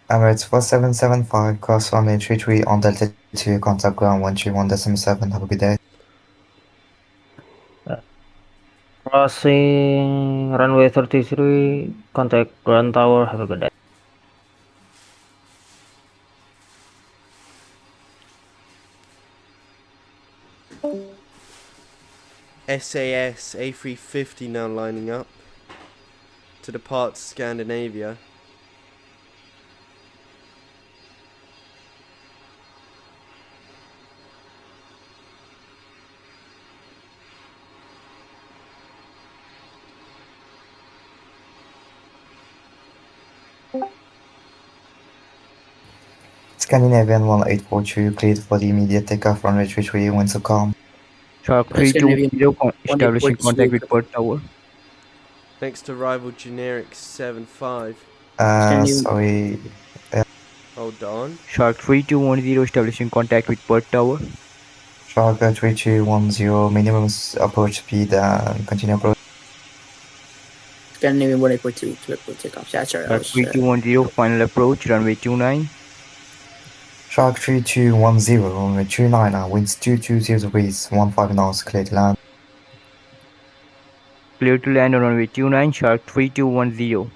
Speaker 5: Emirates 4775, cross runway 33 on Delta 2, contact ground 131.7, have a good day.
Speaker 12: Crossing runway 33, contact ground tower, have a good day.
Speaker 1: SAS A350 now lining up to depart Scandinavia.
Speaker 5: Scandinavian 1842, cleared for the immediate takeoff, runway 33, winds are calm.
Speaker 14: Shark
Speaker 13: Scandinavian
Speaker 14: 320, establishing
Speaker 13: 1842.
Speaker 14: contact with Perth Tower.
Speaker 1: Next arrival generic 75.
Speaker 13: Scandinavian-
Speaker 5: Sorry.
Speaker 1: Hold on.
Speaker 14: Shark 3210, establishing contact with Perth Tower.
Speaker 5: Shark 3210, minimum approach speed and continue approach.
Speaker 13: Scandinavian 1842, clear for takeoff. Yeah, sorry, I
Speaker 14: Shark
Speaker 13: was,
Speaker 14: 3210, final approach, runway 29.
Speaker 5: Shark 3210, runway 29, winds 220 degrees, 15 knots, clear to land.
Speaker 14: Clear to land on runway 29, Shark 3210.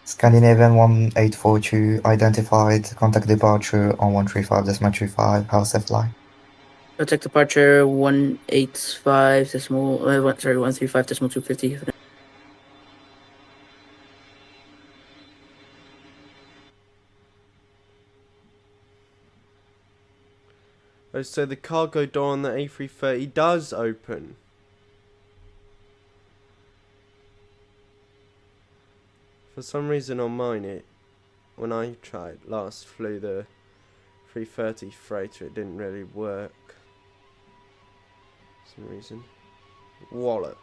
Speaker 5: Scandinavian 1842, identified, contact departure on 135.35, house safe flight.
Speaker 13: contact departure 185 decimal, 135 decimal 250.
Speaker 1: Oh, so the cargo door on the A330 does open. For some reason on mine, when I flew the 330 freighter, it didn't really work. For some reason. Wallop.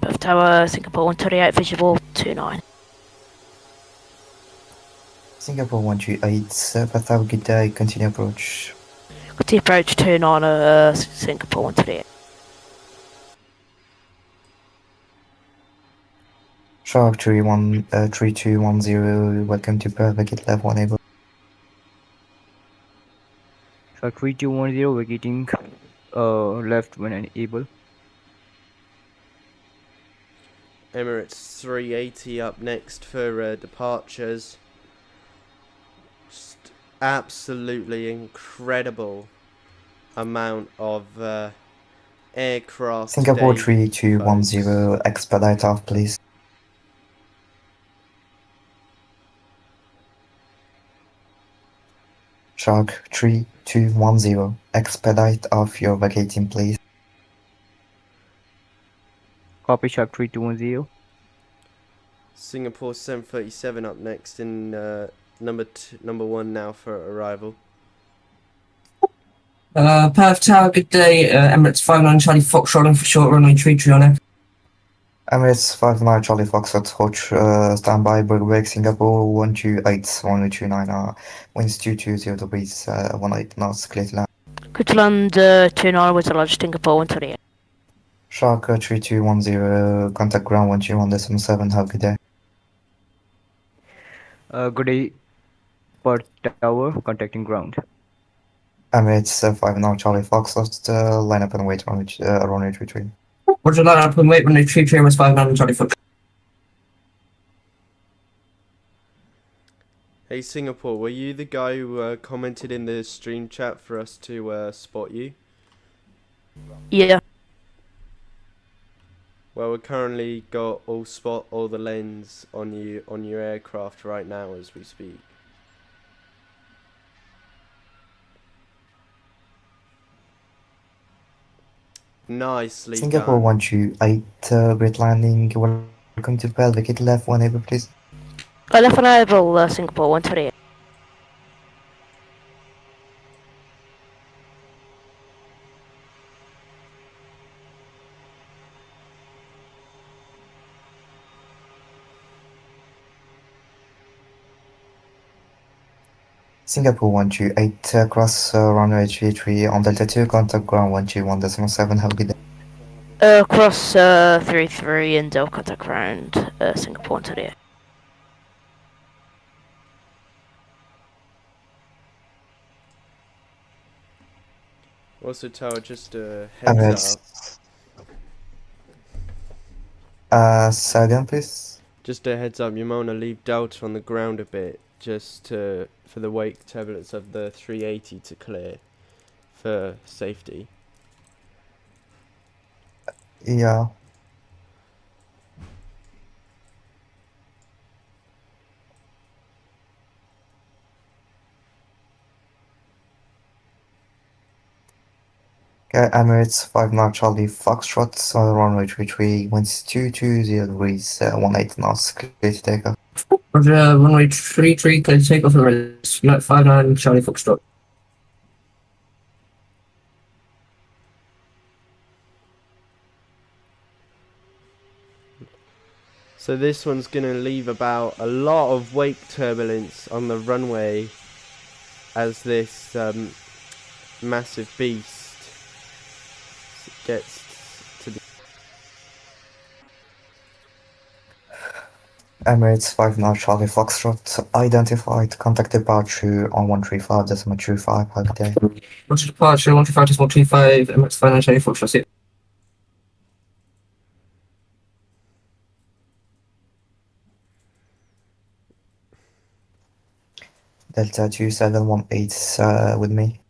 Speaker 15: Perth Tower, Singapore 128, visible 29.
Speaker 5: Singapore 128, Perth have a good day, continue approach.
Speaker 15: Got the approach 29, Singapore 128.
Speaker 5: Shark 3210, welcome to Perth, get left 1 able.
Speaker 14: Shark 3210, vacating left when unable.
Speaker 1: Emirates 380 up next for departures. Just absolutely incredible amount of aircraft.
Speaker 5: Singapore
Speaker 1: today,
Speaker 5: 3210, expedite off please. Shark 3210, expedite off your vacating please.
Speaker 14: Copy Shark 3210.
Speaker 1: Singapore 737 up next in number one now for arrival.
Speaker 8: Perth Tower, good day. Emirates 59 Charlie Fox rolling for short runway 33 on it.
Speaker 5: Emirates 59 Charlie Foxtrot, Hodge, standby, break, Singapore 128, runway 29, winds 220 degrees, 18 knots, clear to land.
Speaker 15: Good to land 29 with the large Singapore 128.
Speaker 5: Shark 3210, contact ground 121.7, have a good day.
Speaker 14: Good day, Perth Tower, contacting ground.
Speaker 5: Emirates 59 Charlie Foxtrot, line up and wait runway 33.
Speaker 8: Roger, line up and wait runway 33 was 59 Charlie Fox.
Speaker 1: Hey Singapore, were you the guy who commented in the stream chat for us to spot you?
Speaker 15: Yeah.
Speaker 1: Well, we're currently got all the lens on you on your aircraft right now as we speak.
Speaker 5: Singapore
Speaker 1: Nicely done.
Speaker 5: 128, great landing, welcome Welcome to Perth, vacate left 1 please.
Speaker 15: Left unable, Singapore 138.
Speaker 5: Singapore 128, cross runway 33 on Delta 2, contact ground 121.7, have a good day.
Speaker 15: Cross 33 and Del contact ground, Singapore 138.
Speaker 1: Also, Tower, just a
Speaker 5: Emirates.
Speaker 1: heads up.
Speaker 5: Second, please.
Speaker 1: Just a heads up, you might want to leave Delta on the ground a bit, just for the wake turbulence of the 380 to clear, for safety.
Speaker 5: Yeah. Okay, Emirates 5 knots, Charlie Foxtrot, runway 33, winds 220 degrees, 18 knots, clear to take off.
Speaker 8: Roger, runway 33, clear to take off Emirates. United 59, Charlie Foxtrot.
Speaker 1: So this one's going to leave about a lot of wake turbulence on the runway as this massive beast gets to the...
Speaker 5: Emirates 5 knots, Charlie Foxtrot, identified, contact departure on 135.25, have a good day.
Speaker 8: Roger, departure 135.25, Emirates 59, Charlie Foxtrot. See you.
Speaker 5: Delta 2718 with me.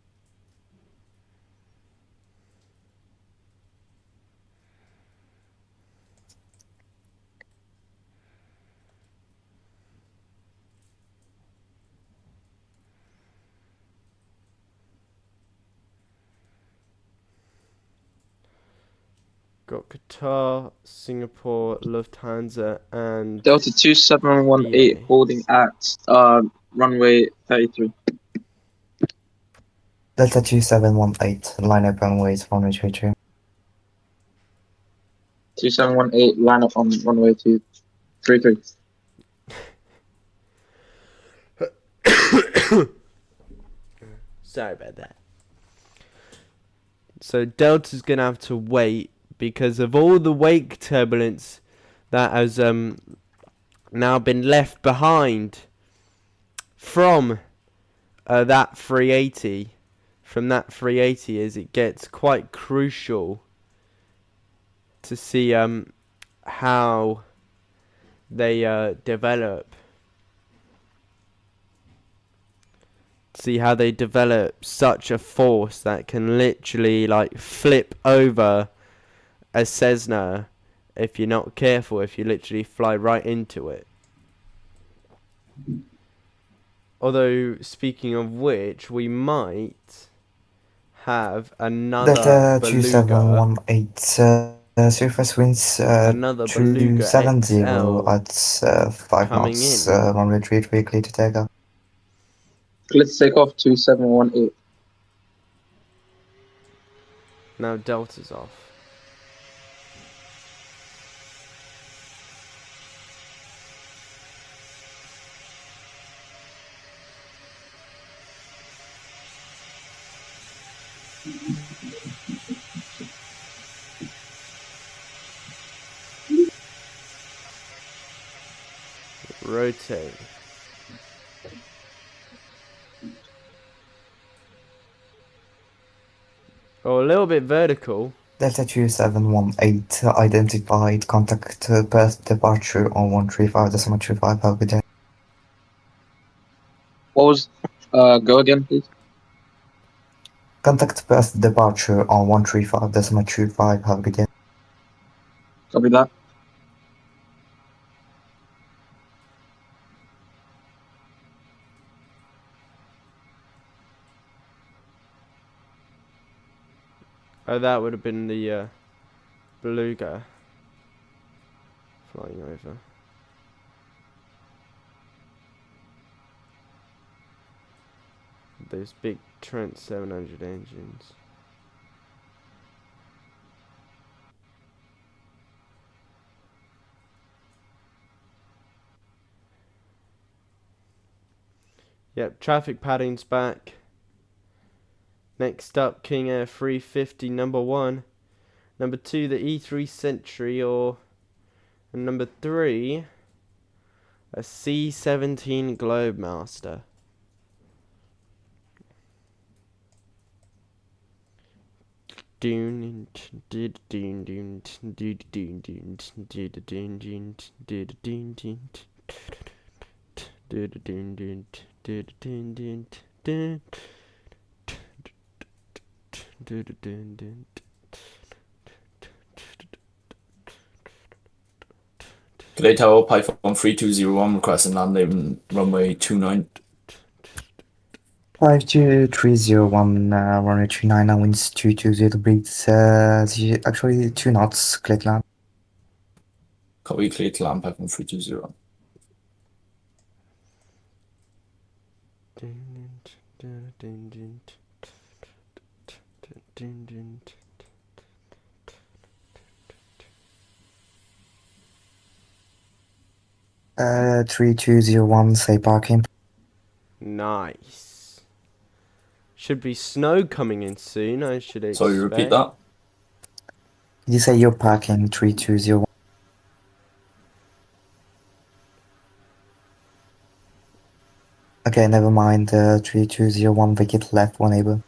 Speaker 1: Got Qatar, Singapore, Lufthansa, and
Speaker 16: Delta 2718
Speaker 1: BA.
Speaker 16: holding at runway 33.
Speaker 5: Delta 2718, line up runway 33.
Speaker 16: 2718 line up on runway 233.
Speaker 1: Sorry about that. So Delta's gonna have to wait because of all the wake turbulence that has now been left behind from that 380. From that 380, as it gets quite crucial to see how they develop. See how they develop such a force that can literally like flip over a Cessna if you're not careful, if you literally fly right into it. Although, speaking of which, we might have another
Speaker 5: Delta
Speaker 1: Beluga.
Speaker 5: 2718, surface winds
Speaker 1: Another Beluga
Speaker 5: 270
Speaker 1: XL
Speaker 5: at 5
Speaker 1: coming
Speaker 5: knots,
Speaker 1: in.
Speaker 5: runway 33, clear to take off.
Speaker 16: Let's take off 2718.
Speaker 1: Now Delta's off. Rotate. Oh, a little bit vertical.
Speaker 5: Delta 2718, identified, contact Perth departure on 135.25, have a good day.
Speaker 16: What was go again, please?
Speaker 5: Contact Perth departure on 135.25, have a good day.
Speaker 16: Copy that.
Speaker 1: Oh, that would have been the Beluga flying over. Those big Trent 700 engines. Yep, traffic padding's back. Next up, King Air 350 number 1. Number 2, the E3 Sentry, and number 3, a C-17 Globemaster.
Speaker 17: Good day, Tower, Python 3201, requesting landing runway 29.
Speaker 5: 52301, runway 29, now winds 220 degrees, actually 2 knots, clear to land.
Speaker 17: Copy, clear to land, Python 320.
Speaker 5: Uh, 3201, say parking.
Speaker 1: Nice. Should be snow coming in soon, I should expect.
Speaker 17: Sorry, repeat that.
Speaker 5: Did you say you're parking 3201? Okay, never mind, 3201, vacate left, 1 able.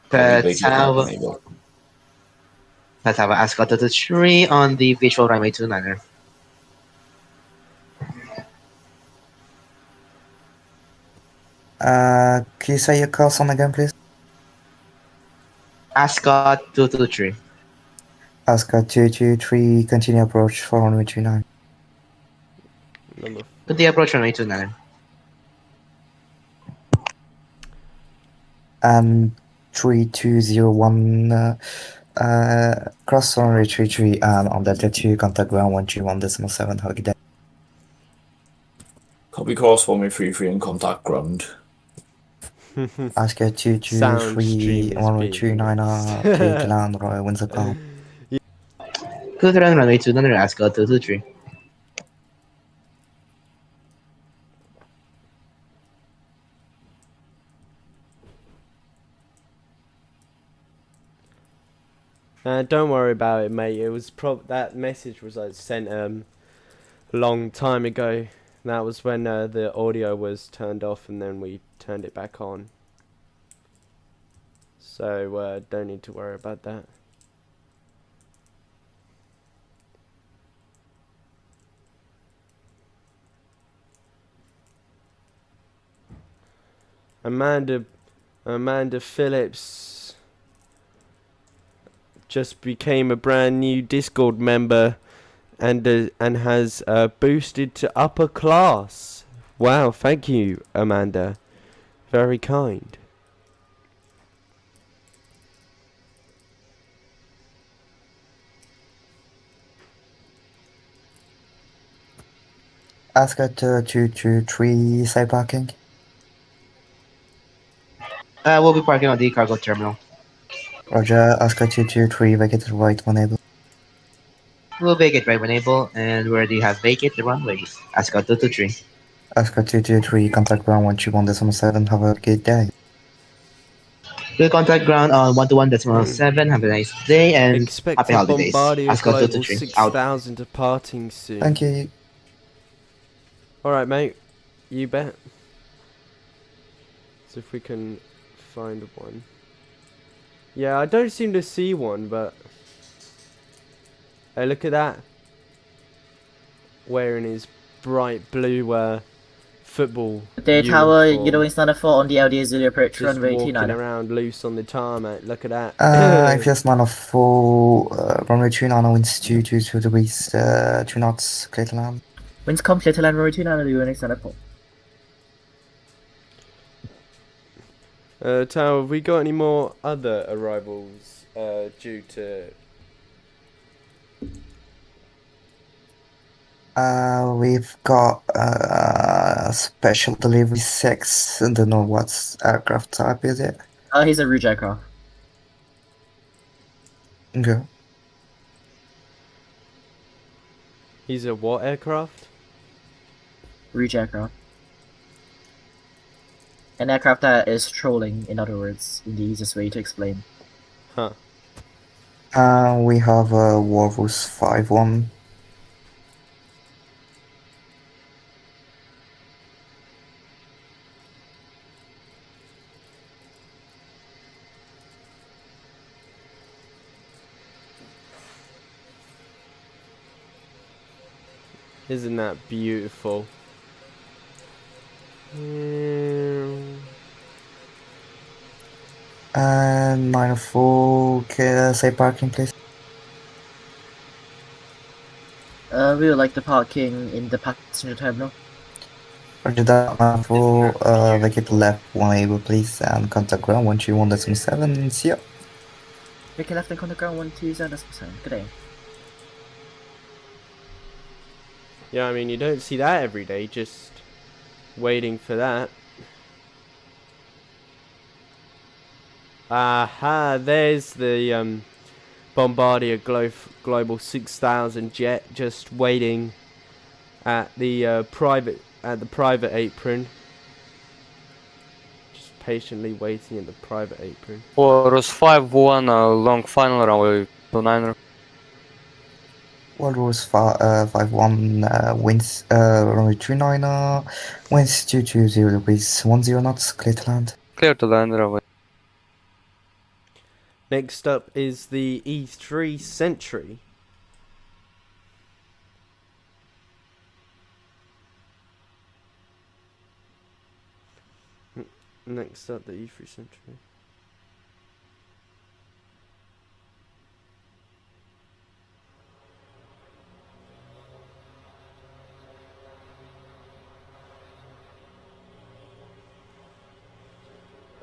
Speaker 9: Tower Ascot to 3 on the visual runway 29er.
Speaker 5: Can you say your call sign again, please?
Speaker 9: Ascot 223.
Speaker 5: Ascot 223, continue approach for runway 29.
Speaker 9: Continue approach runway 29.
Speaker 5: And 3201, cross runway 33 and on Delta 2, contact ground 131.7, have a good day.
Speaker 17: Copy, cross runway 33 and contact ground.
Speaker 5: Ascot 223, runway 29, clear to land, Royal Windsor calm.
Speaker 9: Good run, runway 29er, Ascot 223.
Speaker 1: Don't worry about it, mate. It was that message was sent a long time ago. That was when the audio was turned off, and then we turned it back on. So don't need to worry about that. Amanda Phillips just became a brand new Discord member and has boosted to upper class. Wow, thank you, Amanda. Very kind.
Speaker 5: Ascot 223, say parking.
Speaker 9: We'll be parking on the cargo terminal.
Speaker 5: Roger, Ascot 223, vacate right, 1 able.
Speaker 9: We'll vacate right when able, and where do you have vacate the runways? Ascot 223.
Speaker 5: Ascot 223, contact ground 131.7, have a good day.
Speaker 9: We'll contact ground on 121.7. Have a nice day and
Speaker 1: Expect
Speaker 9: happy
Speaker 1: a
Speaker 9: holidays.
Speaker 1: Bombardier
Speaker 9: Ascot
Speaker 1: Global
Speaker 9: 223 out.
Speaker 1: 6000 departing soon.
Speaker 5: Thank you.
Speaker 1: Alright, mate. You bet. So if we can find one. Yeah, I don't seem to see one, but... Hey, look at that. Wearing his bright blue football
Speaker 13: The tower,
Speaker 1: uniform.
Speaker 13: you know, it's not a fault on the LD Zulu approach
Speaker 1: Just
Speaker 13: runway
Speaker 1: walking
Speaker 13: 29.
Speaker 1: around loose on the tarmac. Look at that.
Speaker 5: If just 904, runway 29, winds 222 degrees, 2 knots, clear to land.
Speaker 13: Winds come clear to land runway 29 and the UNX not a fault.
Speaker 1: Tower, have we got any more other arrivals due to
Speaker 5: We've got special delivery 6. I don't know what aircraft type is it.
Speaker 13: He's a Rouge aircraft.
Speaker 5: Okay.
Speaker 1: He's a what aircraft?
Speaker 13: Rouge aircraft. An aircraft that is trolling, in other words, in the easiest way to explain.
Speaker 1: Huh.
Speaker 5: We have a Warhorse 5-1.
Speaker 1: Isn't that beautiful?
Speaker 5: And 904, say parking please.
Speaker 13: We would like the parking in the passenger terminal.
Speaker 5: Roger that, 904, vacate left 1 able please, and contact ground 131.7, see ya.
Speaker 13: Make a left and contact ground 127. Good day.
Speaker 1: Yeah, I mean, you don't see that every day, just waiting for that. Aha, there's the Bombardier Global 6000 jet just waiting at the private apron. Just patiently waiting at the private apron.
Speaker 18: Warhorse 5-1, long final runway 29er.
Speaker 5: Walrus 5-1, winds, runway 39er, winds 220 degrees, 10 knots, clear to land.
Speaker 18: Clear to land runway.
Speaker 1: Next up is the E3 Sentry. Next up, the E3 Sentry.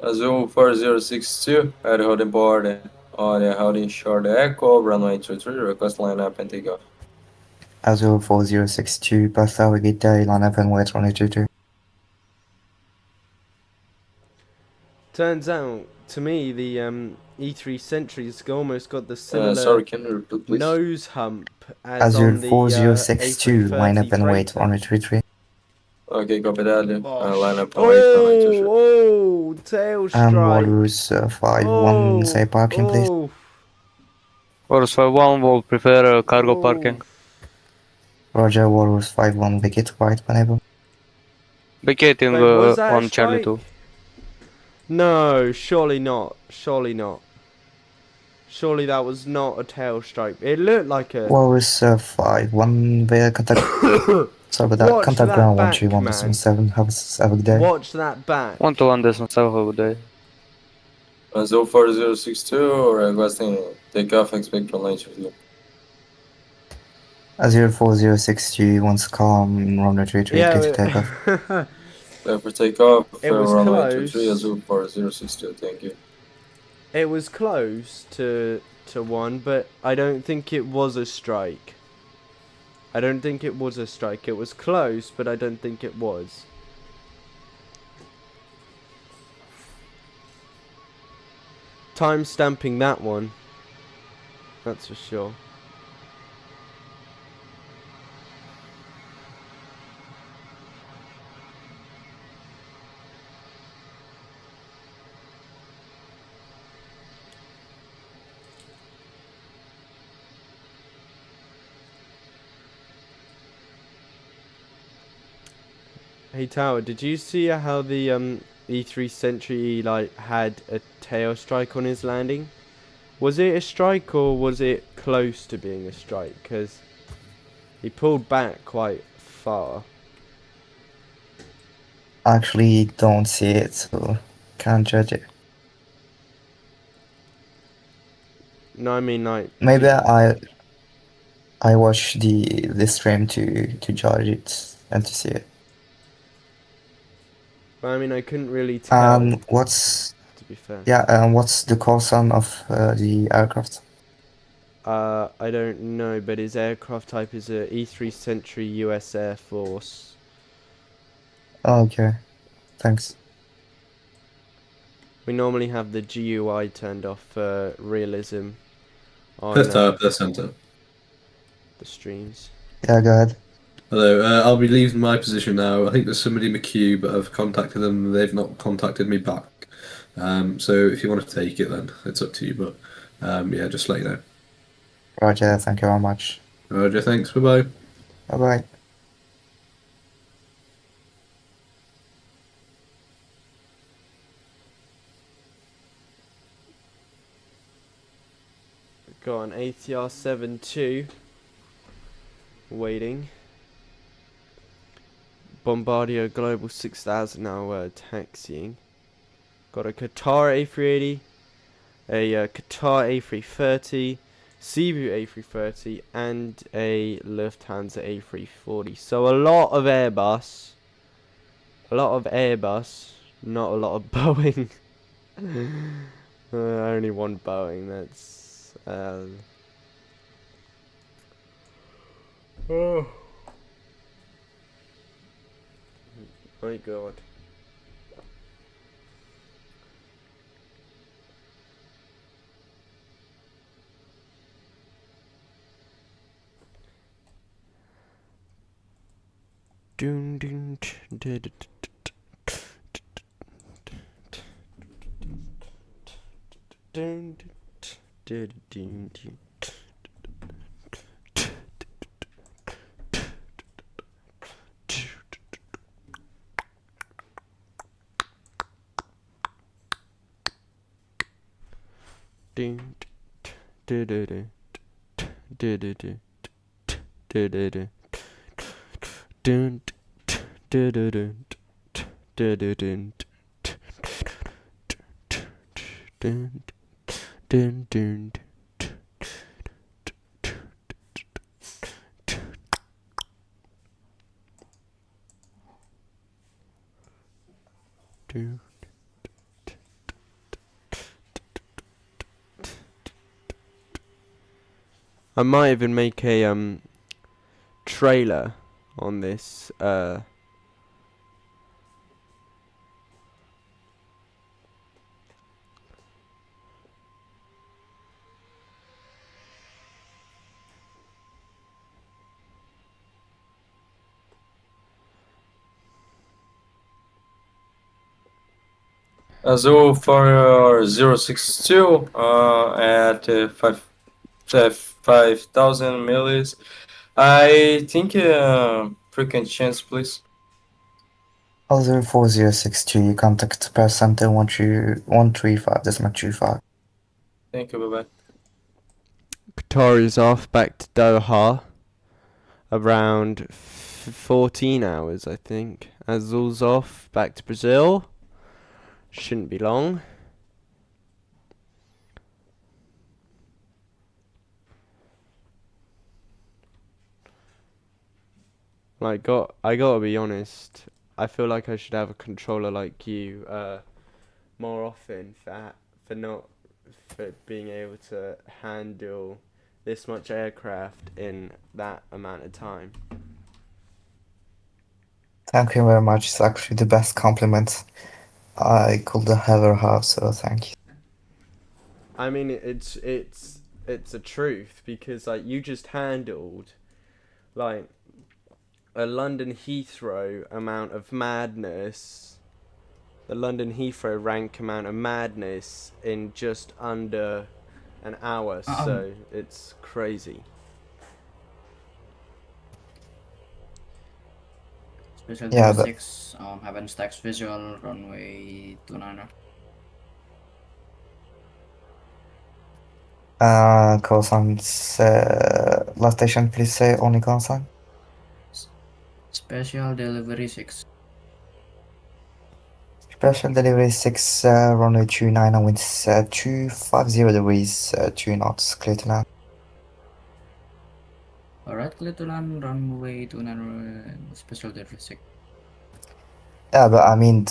Speaker 19: Azul 4062, at holding board, on the holding short echo, runway 23, request line up and take off.
Speaker 5: Azul 4062, Perth Good day, line up and wait runway 22.
Speaker 1: Turns out, to me, the E3 Sentry's almost got the similar
Speaker 19: sorry, can you repeat, please?
Speaker 1: nose hump as
Speaker 5: Azul
Speaker 1: on the
Speaker 5: 4062, line up and wait
Speaker 1: Freighter.
Speaker 5: runway 23.
Speaker 19: Okay, copy that. Line up and wait, runway 23.
Speaker 1: Oh, tail
Speaker 5: And
Speaker 1: strike.
Speaker 5: Walrus 5-1, say parking please.
Speaker 18: Warhorse 5-1 will prefer cargo parking.
Speaker 5: Roger, Walrus 5-1, vacate right whenever.
Speaker 18: Vacating
Speaker 1: Wait, was that a
Speaker 18: on Charlie
Speaker 1: strike?
Speaker 18: 2.
Speaker 1: No, surely not. Surely not. Surely that was not a tail strike. It looked like a...
Speaker 5: Walrus 5-1, via contact. Sorry about that.
Speaker 1: Watch
Speaker 5: Contact
Speaker 1: that
Speaker 5: ground
Speaker 1: back,
Speaker 5: 131.7. Have a good day.
Speaker 1: Watch that back.
Speaker 18: 121.7, have a good day.
Speaker 19: Azul 4062, requesting takeoff, expect from line 22.
Speaker 5: Azul 4062, once calm, runway 23,
Speaker 1: Yeah,
Speaker 5: clear to takeoff.
Speaker 19: Clear for takeoff,
Speaker 1: It was
Speaker 19: runway
Speaker 1: close.
Speaker 19: 23, Azul 4062, thank you.
Speaker 1: It was close to one, but I don't think it was a strike. I don't think it was a strike. It was close, but I don't think it was. Time stamping that one. That's for sure. Hey Tower, did you see how the E3 Sentry like had a tail strike on his landing? Was it a strike or was it close to being a strike? Because he pulled back quite far.
Speaker 5: Actually, don't see it, so can't judge it.
Speaker 1: No, I mean like
Speaker 5: Maybe I watch the stream to judge it and to see it.
Speaker 1: I mean I couldn't really tell.
Speaker 5: What's
Speaker 1: to be fair?
Speaker 5: yeah? What's the call sign of the aircraft?
Speaker 1: I don't know, but his aircraft type is a E3 Sentry US Air Force.
Speaker 5: Okay, thanks.
Speaker 1: We normally have the GUI turned off for realism on
Speaker 20: Perth Tower, Perth Centre.
Speaker 1: the streams.
Speaker 5: Yeah, go ahead.
Speaker 20: Hello, I'll be leaving my position now. I think there's somebody in the queue, but I've contacted them. They've not contacted me back. So if you want to take it, then it's up to you. But yeah, just let you know.
Speaker 5: Roger, thank you very much.
Speaker 20: Roger, thanks. Bye-bye.
Speaker 5: Bye-bye.
Speaker 1: Got an ATR 72 waiting. Bombardier Global 6000 now taxiing. Got a Qatar A380, a Qatar A330, Cebu A330, and a Lufthansa A340. So a lot of Airbus. Not a lot of Boeing. Only one Boeing, that's... oh my god. Dun dun dun dun dun dun dun dun. I might even make a trailer on this
Speaker 19: Azul for 062 at 5,000 millis. I think frequent chance, please.
Speaker 5: Other 4062, contact Perth Center 135.25.
Speaker 19: Thank you, bye-bye.
Speaker 1: Qatar is off back to Doha around 14 hours, I think. Azul's off back to Brazil. Shouldn't be long. I gotta be honest. I feel like I should have a controller like you more often for being able to handle this much aircraft in that amount of time.
Speaker 5: Thank you very much. It's actually the best compliment I could ever have, so thank you.
Speaker 1: I mean, it's a truth, because like you just handled like a London Heathrow amount of madness, the London Heathrow rank amount of madness in just under an hour, so it's crazy.
Speaker 13: Special
Speaker 5: Yeah,
Speaker 13: 6, Heaven Stacks visual, runway 29er.
Speaker 5: Call signs, last station, please say only call sign.
Speaker 13: Special delivery 6.
Speaker 5: Special delivery 6, runway 29 and winds 250 degrees, 2 knots, clear to land.
Speaker 13: Alright, clear to land, runway 29er, special delivery 6.
Speaker 5: Yeah, but I mean,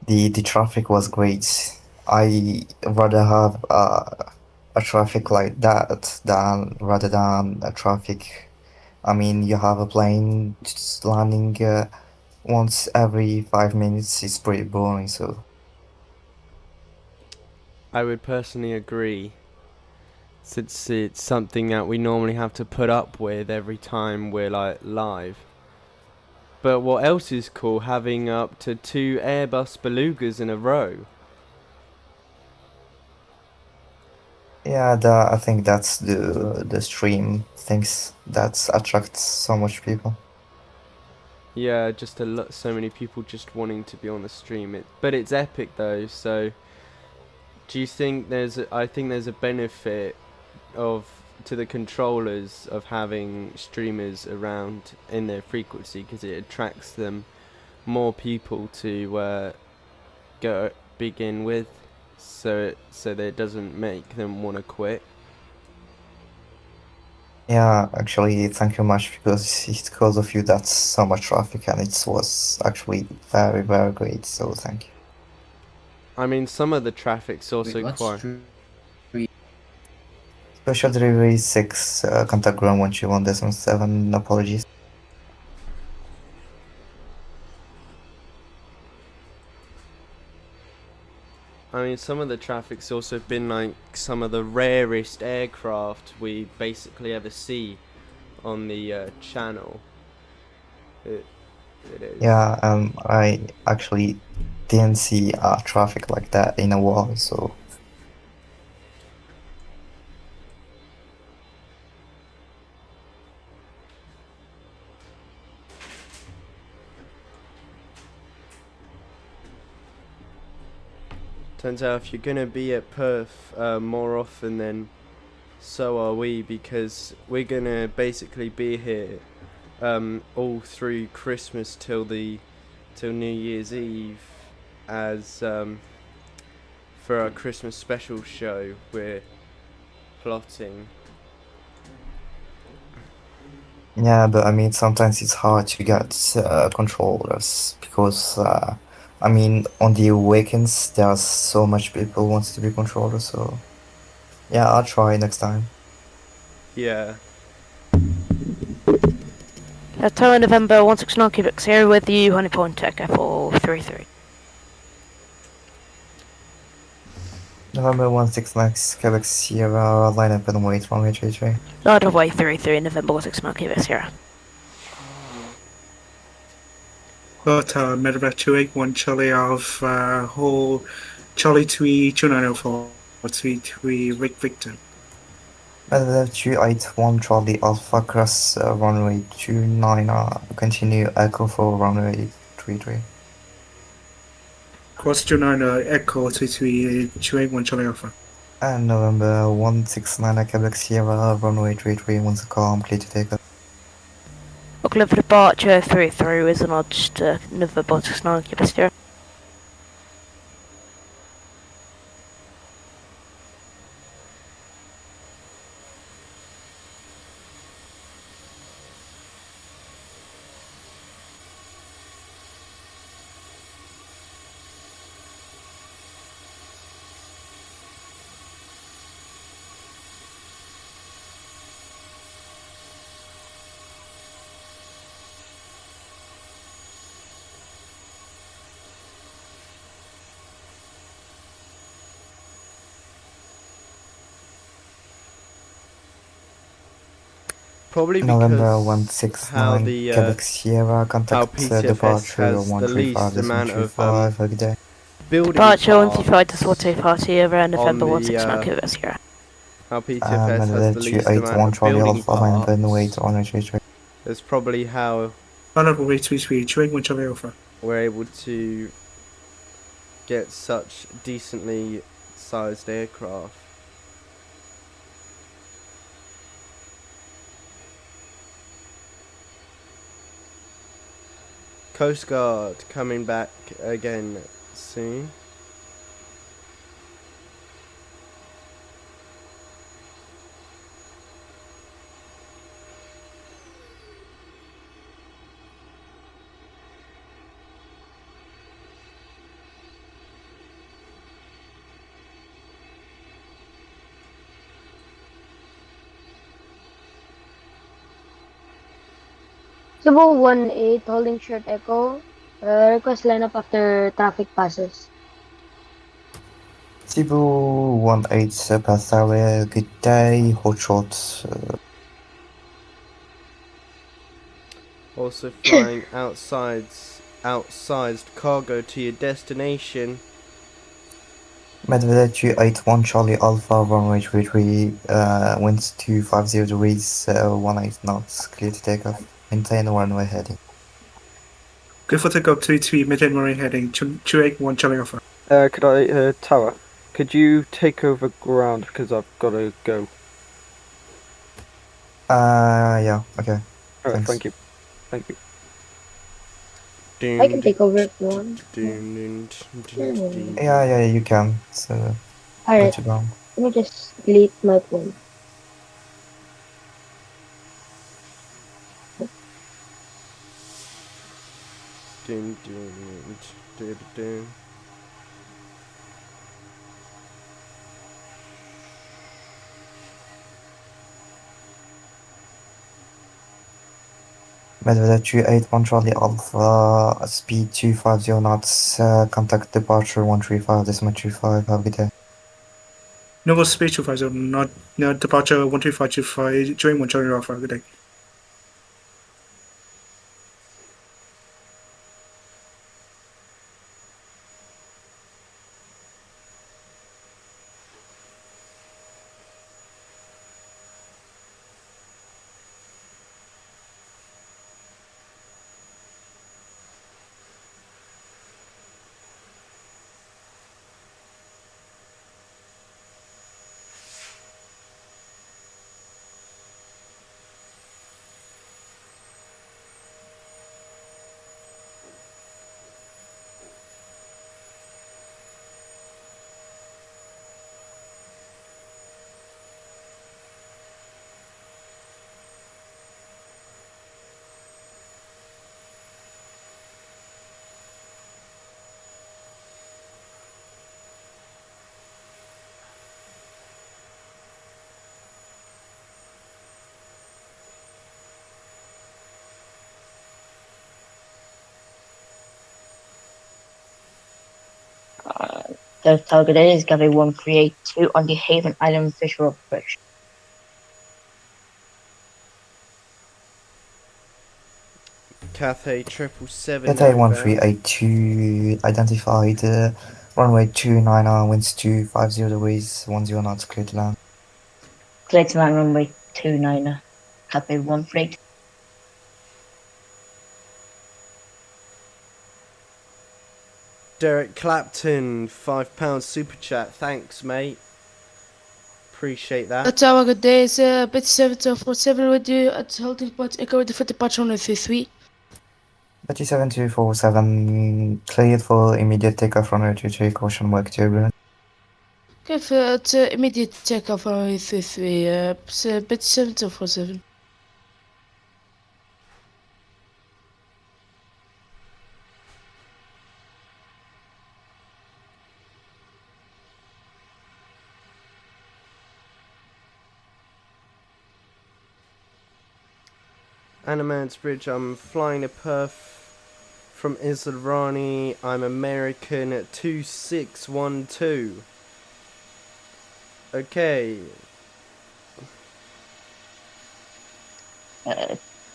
Speaker 5: the traffic was great. I rather have a traffic like that than rather than a traffic. I mean, you have a plane just landing once every 5 minutes. It's pretty boring. So
Speaker 1: I would personally agree, since it's something that we normally have to put up with every time we're like live. But what else is cool? Having up to 2 Airbus Belugas in a row.
Speaker 5: yeah, I think that's the stream things that attracts so much people.
Speaker 1: Yeah, just so many people just wanting to be on the stream. But it's epic though. So, do you think I think there's a benefit to the controllers of having streamers around in their frequency, because it attracts them more people to begin with, so that it doesn't make them want to quit.
Speaker 5: Yeah, actually, thank you much, because it's because of you that's so much traffic, and it was actually very, very great, so thank you.
Speaker 1: I mean, some of the traffic's also quite...
Speaker 5: Special delivery 6, contact ground 121.7, apologies.
Speaker 1: I mean, some of the traffic's also been like some of the rarest aircraft we basically ever see on the channel. It is.
Speaker 5: Yeah, I actually didn't see traffic like that in a while, so...
Speaker 1: Turns out if you're gonna be at Perth more often, then so are we, because we're gonna basically be here all through Christmas till New Year's Eve, as for our Christmas special show we're plotting.
Speaker 5: Yeah, but I mean, sometimes it's hard to get controllers, because I mean, on the weekends there's so much people wants to be controllers, so yeah, I'll try next time.
Speaker 1: Yeah.
Speaker 15: Tower November 169 Quebec here with you, Honeypond Tech F433.
Speaker 5: November 169 Quebec Sierra, line up and wait, runway 33.
Speaker 15: Line of way 33, November 169 Quebec Sierra.
Speaker 6: Tower Medevac 281 Charlie of Hall Charlie 2904 33 Rick Victor.
Speaker 5: Medevac 281 Charlie Alpha cross runway 29, continue echo for runway 33.
Speaker 6: Cross 29 Echo 33 281 Charlie Alpha.
Speaker 5: And November 169 Quebec Sierra, runway 33, once the call complete to take off.
Speaker 15: Oakland for departure 33 is an nudge November 169 Quebec Sierra.
Speaker 1: Probably
Speaker 5: November
Speaker 1: because
Speaker 5: 169 Quebec Sierra, contact
Speaker 1: PTFS
Speaker 5: departure
Speaker 1: has the
Speaker 5: 135,
Speaker 1: least amount of
Speaker 5: have a good day.
Speaker 1: building
Speaker 15: Departure
Speaker 1: parts
Speaker 15: 135 to Swate Party around November
Speaker 1: on
Speaker 15: 169
Speaker 1: the,
Speaker 15: Quebec Sierra.
Speaker 1: how PTFS has the least amount of
Speaker 5: Charlie
Speaker 1: building
Speaker 5: Alpha, line up and wait,
Speaker 1: parts.
Speaker 5: runway 33.
Speaker 1: That's probably how
Speaker 6: Runway 33 281 Charlie Alpha.
Speaker 1: we're able to get such decently sized aircraft. Coast Guard coming back again soon.
Speaker 2: Cebu 1-8 holding short echo. Request lineup after traffic passes.
Speaker 5: Cebu 1-8 Perth area, good day, hot shots.
Speaker 1: Also flying outsized cargo to your destination.
Speaker 5: Medvedev 281 Charlie Alpha, runway 33, winds 250 degrees, 18 knots, clear to take off. Maintain the runway heading.
Speaker 6: Good for takeoff 33, maintain runway heading 281 Charlie Alpha.
Speaker 14: Could I, Tower, could you take over ground because I've got to go?
Speaker 5: Yeah, okay.
Speaker 14: Alright,
Speaker 5: Thanks.
Speaker 14: thank you. Thank you.
Speaker 2: I can take over if you want.
Speaker 5: Yeah, you can. So,
Speaker 2: Alright,
Speaker 5: let you down.
Speaker 2: let me just delete my phone.
Speaker 5: Medvedev 281 Charlie Alpha, speed 250 knots, contact departure 135.25, have a good day.
Speaker 6: Nova Space 250, not departure 13525, join 1 Charlie Alpha, good day.
Speaker 13: The target is Gabby 1382 on the Haven Island Visual Bridge.
Speaker 1: Cathay 777
Speaker 5: Cathay
Speaker 1: November.
Speaker 5: 1382 identified, runway 29 winds 250 degrees, 10 knots, clear to land.
Speaker 13: Clear to land runway 29, Gabby 13.
Speaker 1: Derek Clapton, £5 super chat. Thanks, mate. Appreciate that.
Speaker 4: Tower, good day. It's PT747 with you at holding point echo with the departure on 33.
Speaker 5: 37247, cleared for immediate takeoff runway 23, caution work turbulence.
Speaker 4: Okay, for immediate takeoff on 33, it's PT747.
Speaker 1: Anamans Bridge, I'm flying to Perth from Islrani. I'm American at 2612. Okay.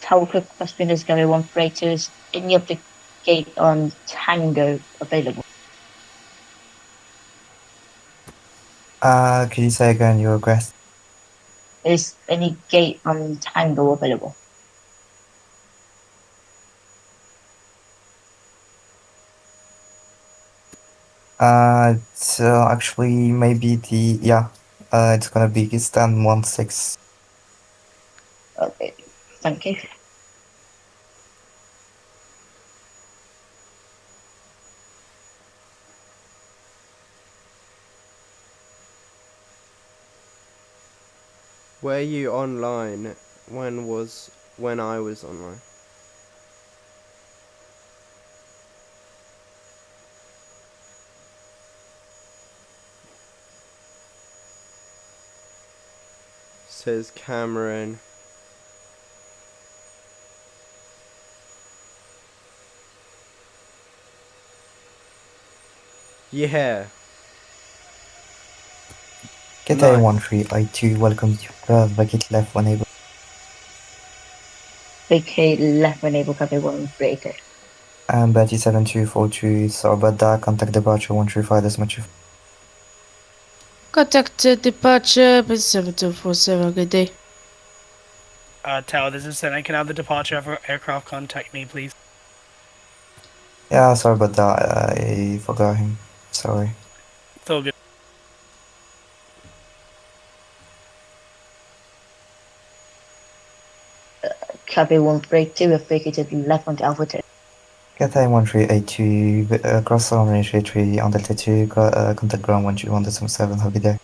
Speaker 13: Tower quick question is Gabby 132. Is any of the gate on Tango available?
Speaker 5: Could you say again your request?
Speaker 13: Is any gate on Tango available?
Speaker 5: It's actually maybe it's gonna be stand 16.
Speaker 13: Okay, thank you.
Speaker 1: Were you online when I was online? Says Cameron. Yeah.
Speaker 5: Cathay 1382, welcome to Perth, vacate left when able.
Speaker 13: Vacate left when able, copy 138.
Speaker 5: And Betty 7242, sorry about that, contact departure 135, that's much.
Speaker 4: Contact departure, 7247, good day.
Speaker 21: Tower, this is Senna. Can I have the departure of our aircraft contact me, please?
Speaker 5: Yeah, sorry about that, I forgot him, sorry.
Speaker 21: It's all good.
Speaker 13: Copy 132, have vacated left on Alpha 10.
Speaker 5: Cathay 1382, cross runway 33 on Delta 2, contact ground 121.7, have a good day.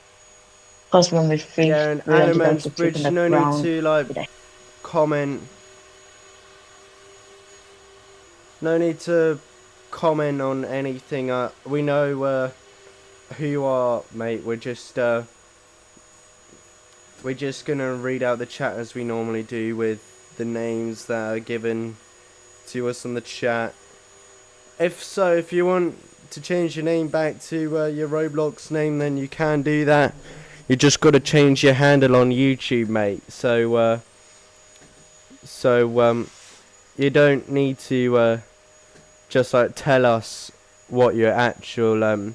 Speaker 13: Cross runway 3,
Speaker 1: Yeah, and Animan's Bridge, no need to like comment. No need to comment on anything. We know who you are, mate. We're just gonna read out the chat as we normally do with the names that are given to us on the chat. If you want to change your name back to your Roblox name, then you can do that. You just got to change your handle on YouTube, mate. So you don't need to just like tell us what your actual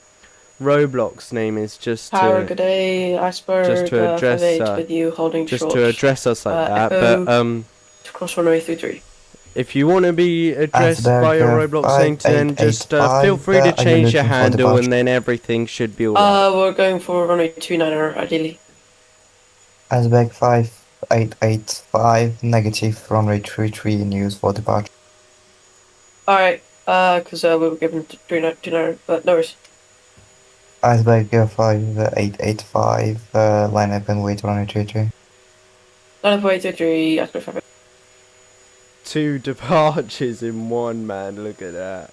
Speaker 1: Roblox name is, just
Speaker 22: Power,
Speaker 1: to
Speaker 22: good day, Iceberg,
Speaker 1: just to address
Speaker 22: 58 with you, holding
Speaker 1: just
Speaker 22: short.
Speaker 1: to address us like that.
Speaker 22: Echo
Speaker 1: But
Speaker 22: cross runway 33.
Speaker 1: if you want to be addressed
Speaker 5: Iceberg,
Speaker 1: by your Roblox name, then just feel free to change your handle, and then everything should be alright.
Speaker 22: We're going for runway 29er, ideally.
Speaker 5: Iceberg 5885, negative runway 33 news for departure.
Speaker 22: Alright, because we were given 29er, but no worries.
Speaker 5: Iceberg 5885, line up and wait runway 33.
Speaker 22: Line up way 33, Iceberg 5.
Speaker 1: 2 departures in one, man. Look at that.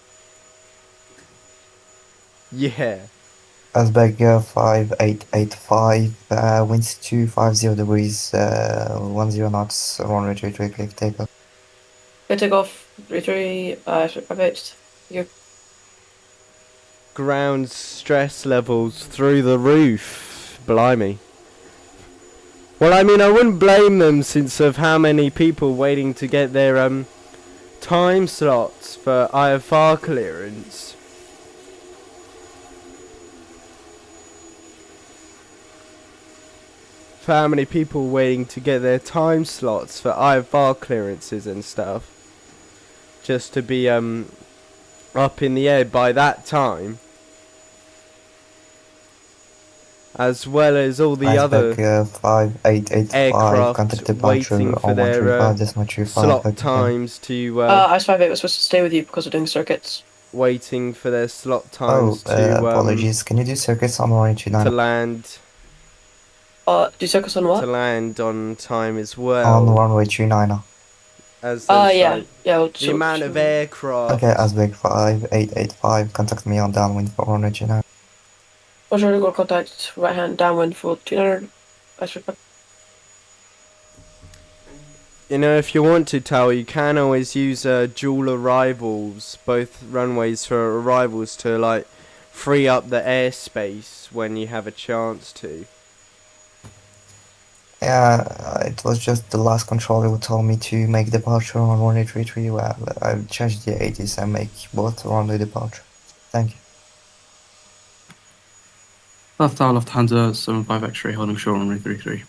Speaker 1: Yeah.
Speaker 5: Iceberg 5885, winds 250 degrees, 10 knots, runway 33, click takeoff.
Speaker 22: Good takeoff, 33, Iceberg 58. You.
Speaker 1: Ground stress levels through the roof. Blimey. Well, I mean, I wouldn't blame them since of how many people waiting to get their time slots for IFR clearance. For how many people waiting to get their time slots for IFR clearances and stuff. Just to be up in the air by that time. As well as all the other
Speaker 5: 5885, contact departure
Speaker 1: waiting for
Speaker 5: on
Speaker 1: their
Speaker 5: 135,
Speaker 1: slot times to
Speaker 22: Ice 58 was supposed to stay with you because we're doing circuits.
Speaker 1: waiting for their slot times
Speaker 5: apologies, can you do circuits on runway 29?
Speaker 1: to land.
Speaker 22: Do circuits on what?
Speaker 1: To land on time as well.
Speaker 5: On runway 29.
Speaker 1: As
Speaker 22: yeah,
Speaker 1: like,
Speaker 22: yeah.
Speaker 1: the amount of aircraft.
Speaker 5: Okay, Iceberg 5885, contact me on downwind for runway 29.
Speaker 22: Roger, to go contact right hand downwind for 200.
Speaker 1: You know, if you want to, Tower, you can always use dual arrivals, both runways for arrivals, to like free up the airspace when you have a chance to.
Speaker 5: Yeah, it was just the last controller who told me to make departure on runway 33. Well, I changed the 80s and make both runway departure. Thank you.
Speaker 23: Left tower, Lufthansa 75 X-ray, holding short runway 33.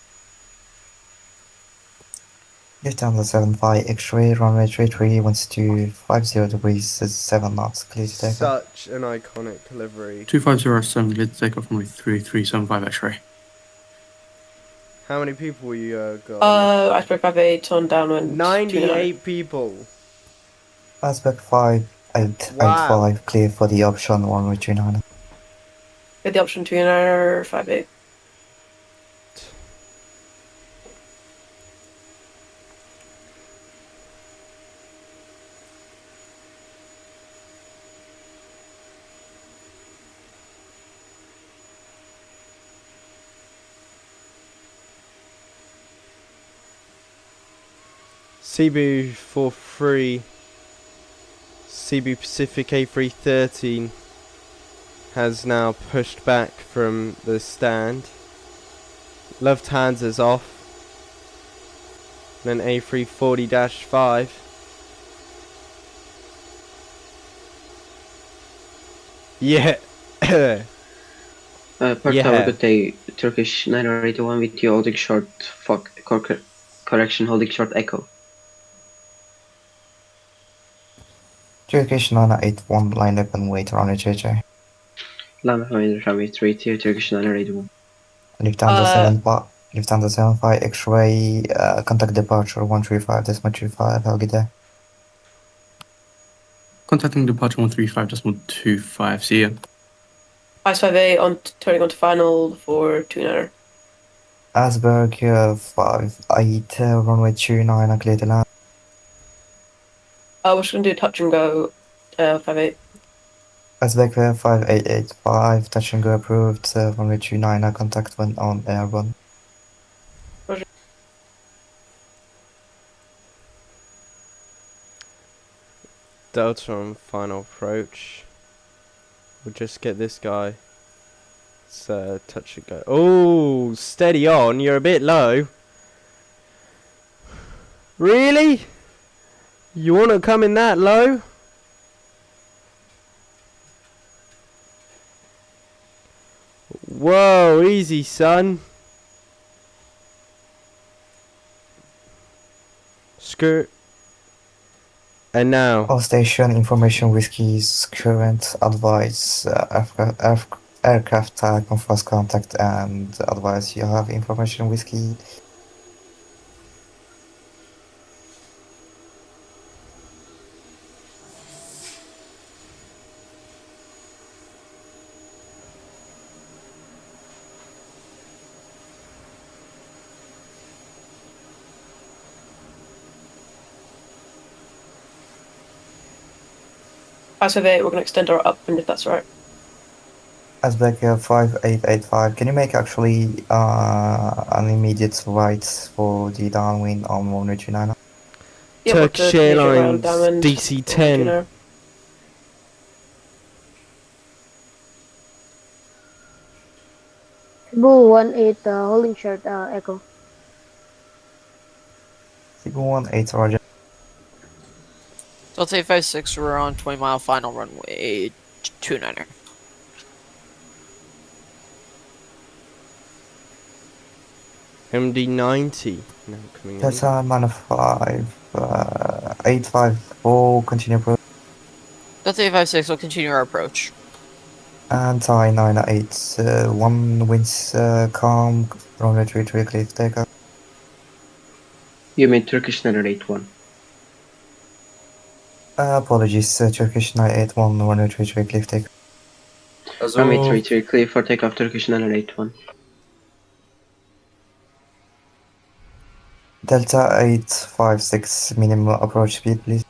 Speaker 5: Lufthansa 75 X-ray, runway 33, winds to 50 degrees, 7 knots, clear to take off.
Speaker 1: Such an iconic livery.
Speaker 23: 2507, clear to take off runway 3375 X-ray.
Speaker 1: How many people you got?
Speaker 22: Iceberg 58 on downwind.
Speaker 1: 98 people.
Speaker 5: Iceberg 5885, clear for the option runway 29.
Speaker 22: Get the option 29er 58.
Speaker 1: Cebu 43, Cebu Pacific A313, has now pushed back from the stand. Lufthansa's off. Then A340-5. Yeah.
Speaker 11: Perth Tower, good day. Turkish 981 with you holding short. Correction, holding short echo.
Speaker 5: Turkish 981, line up and wait around JJ.
Speaker 11: Runway 32, Turkish 981.
Speaker 5: Lufthansa 75, X-ray, contact departure 135.25, have a good day.
Speaker 23: Contacting departure 135.25, see ya.
Speaker 22: Ice 58 on turning on to final for 29er.
Speaker 5: Asberg 58, runway 29, clear to land.
Speaker 22: We're just going to do touch and go 58.
Speaker 5: Asberg 5885, touch and go approved, runway 29, contact when on airborne.
Speaker 22: Roger.
Speaker 1: Delta on final approach. We'll just get this guy. Let's touch and go. Oh, steady on. You're a bit low. Really? You want to come in that low? Whoa, easy, son. Skirt. And now.
Speaker 5: All station information whiskies, current advice, aircraft tag on first contact, and advice you have information whiskey.
Speaker 22: Ice 58, we're going to extend our upwind if that's alright.
Speaker 5: Asbeck 5885, can you make actually an immediate right for the downwind on 129?
Speaker 22: Yeah,
Speaker 1: Turkish Airlines DC-10.
Speaker 2: Cebu 18, holding short echo.
Speaker 5: Cebu 18, roger.
Speaker 3: Delta 856, we're on 20-mile final runway 29er.
Speaker 1: MD-90 now coming in.
Speaker 5: Delta man 5, 854, continue approach.
Speaker 3: Delta 856 will continue our approach.
Speaker 5: Anti 98, 1 winds calm, runway 33, clear to take off.
Speaker 11: You mean Turkish 981.
Speaker 5: Apologies, Turkish 981, runway 33, clear to take off.
Speaker 11: Runway 33, clear for takeoff, Turkish 981.
Speaker 5: Delta 856, minimum approach speed, please.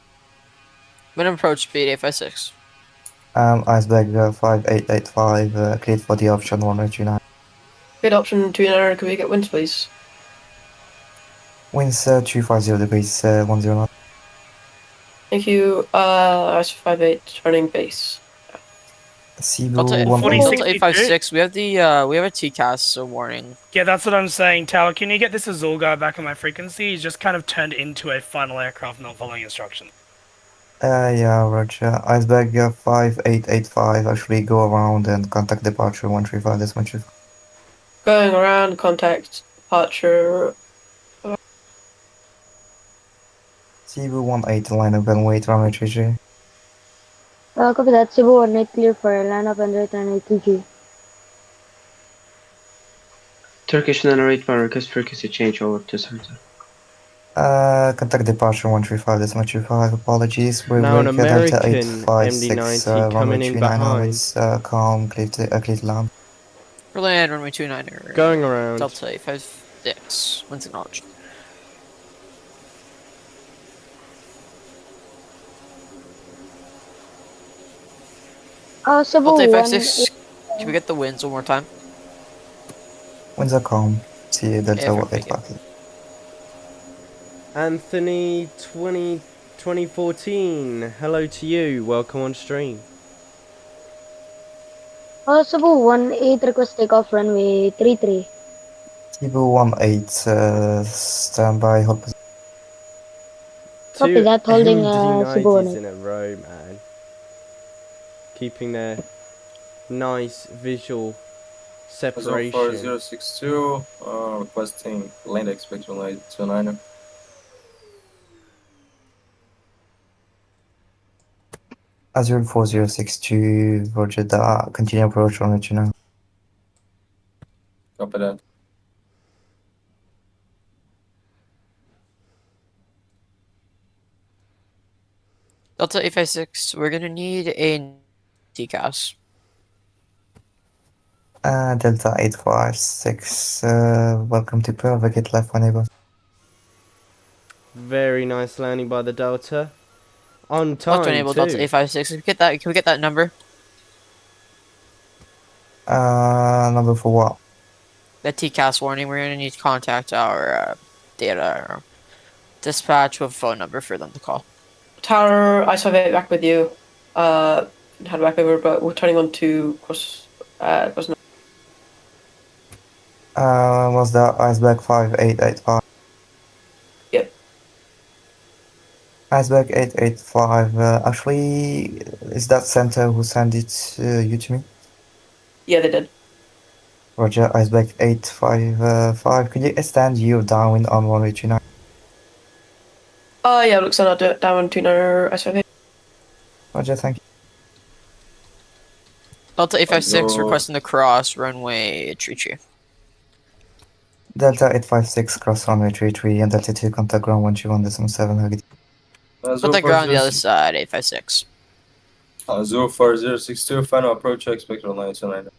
Speaker 3: Minimum approach speed 856.
Speaker 5: Iceberg 5885, cleared for the option 129.
Speaker 22: Good option 29er, can we get winds please?
Speaker 5: Winds 250 degrees, 109.
Speaker 22: Thank you, Ice 58, turning base.
Speaker 5: Cebu
Speaker 3: Delta
Speaker 21: 46.
Speaker 3: 856, we have a TCAS, so warning.
Speaker 21: Yeah, that's what I'm saying. Tower, can you get this Azul guy back on my frequency? He's just kind of turned into a final aircraft not following instructions.
Speaker 5: Yeah, roger. Iceberg 5885, actually go around and contact departure 135, that's much.
Speaker 22: Going around, contact departure.
Speaker 5: Cebu 18, line up and wait, runway 33.
Speaker 2: Copy that. Cebu 18 clear for line up and return ATG.
Speaker 11: Turkish 981, request frequency change over to center.
Speaker 5: Contact departure 135, that's much 5, apologies. We
Speaker 1: Now
Speaker 5: will
Speaker 1: an American
Speaker 5: Delta 856,
Speaker 1: MD-90 coming in
Speaker 5: 39
Speaker 1: behind.
Speaker 5: hours, calm, clear to land.
Speaker 3: Berlin, runway 29er.
Speaker 1: Going around.
Speaker 3: Delta 856, winds acknowledged.
Speaker 2: Cebu
Speaker 3: Delta
Speaker 2: 1.
Speaker 3: 856, can we get the winds one more time?
Speaker 5: Winds are calm. See Delta
Speaker 3: Yeah,
Speaker 5: 856.
Speaker 21: Anthony 2014, hello to you, welcome on stream.
Speaker 2: Cebu 18 request takeoff runway 33.
Speaker 5: Cebu 18, standby, hold position.
Speaker 2: Copy
Speaker 1: Two
Speaker 2: that, holding Cebu
Speaker 1: MD-90s
Speaker 2: 18.
Speaker 1: in a row, man. Keeping their nice visual separation.
Speaker 19: 4062, requesting land expect runway 29er.
Speaker 5: Azure 4062, roger that. Continue approach runway 29.
Speaker 19: Copy that.
Speaker 3: Delta 856, we're gonna need a TCAS.
Speaker 5: Delta 856, welcome to Perth, vacate left when able.
Speaker 1: Very nice landing by the Delta. On time,
Speaker 3: Left enable Delta
Speaker 1: too.
Speaker 3: 856. Can we get that number?
Speaker 5: Number for what?
Speaker 3: The TCAS warning. We're gonna need to contact our data dispatch with a phone number for them to call.
Speaker 22: Tower, I saw it back with you. Had back over, but we're turning on to cross.
Speaker 5: Was that Iceberg 5885?
Speaker 22: Yep.
Speaker 5: Iceberg 885, actually, is that center who sent it you to me?
Speaker 22: Yeah, they did.
Speaker 5: Roger, Iceberg 855, could you extend your downwind on runway 29?
Speaker 22: Yeah, looks like I'll do it down to no SOV.
Speaker 5: Roger, thank you.
Speaker 3: Delta 856
Speaker 19: Hello.
Speaker 3: requesting the cross runway 33.
Speaker 5: Delta 856, cross runway 33, and Delta 2, contact ground 121.7, Huggy.
Speaker 3: Contact ground on the other side, 856.
Speaker 19: 04062, final approach, expect runway 29er.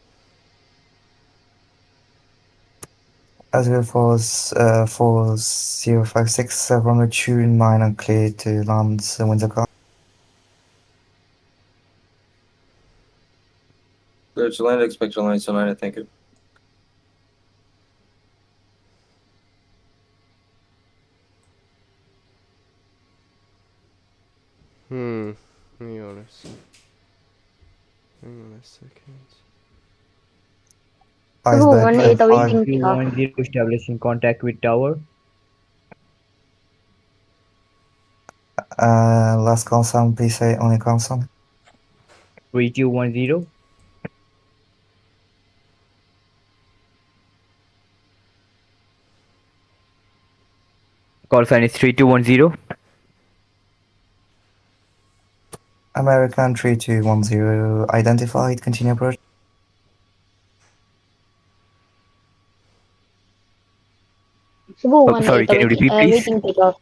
Speaker 5: Azure Force 4056, runway 29 and clear to land Windsor car.
Speaker 19: Clear to land, expect runway 29er, thank you.
Speaker 1: Hang on a second.
Speaker 5: Iceberg
Speaker 2: 18
Speaker 5: 5.
Speaker 2: awaiting takeoff.
Speaker 7: 210 establishing contact with tower.
Speaker 5: Last consonant, please say only consonant.
Speaker 7: 3210. Call sign is 3210.
Speaker 5: American 3210, identified, continue approach.
Speaker 2: Cebu
Speaker 7: Sorry,
Speaker 2: 18
Speaker 7: can you repeat, please?
Speaker 2: awaiting takeoff.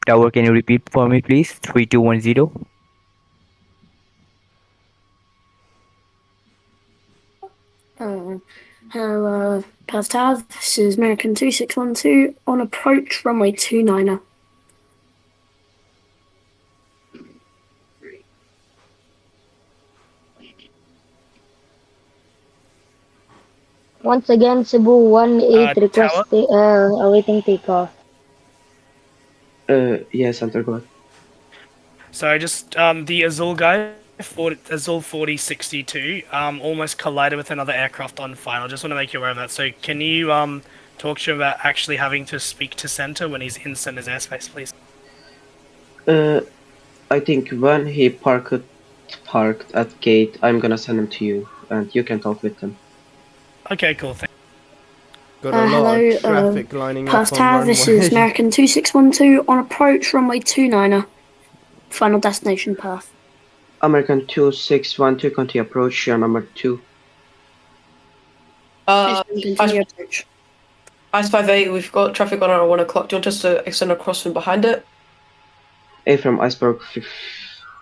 Speaker 7: Tower, can you repeat for me, please? 3210.
Speaker 10: Hello, Perth Tower. This is American 2612 on approach runway 29er.
Speaker 2: Once again, Cebu 18 request awaiting takeoff.
Speaker 11: Yeah, Center, go ahead.
Speaker 21: So just the Azul guy, Azul 4062, almost collided with another aircraft on final. Just want to make you aware of that. So can you talk to him about actually having to speak to center when he's in center's airspace, please?
Speaker 11: I think when he parked at gate, I'm gonna send him to you, and you can talk with him.
Speaker 21: Okay, cool.
Speaker 1: Got a lot
Speaker 10: Hello,
Speaker 1: of traffic lining
Speaker 10: Perth
Speaker 1: up on
Speaker 10: Tower.
Speaker 1: runway.
Speaker 10: This is American 2612 on approach runway 29er. Final destination Perth.
Speaker 11: American 2612, continue approach, number 2.
Speaker 10: Continue approach.
Speaker 22: Ice 58, we've got traffic on our 1 o'clock. Do you want us to extend across from behind it?
Speaker 11: A from Iceberg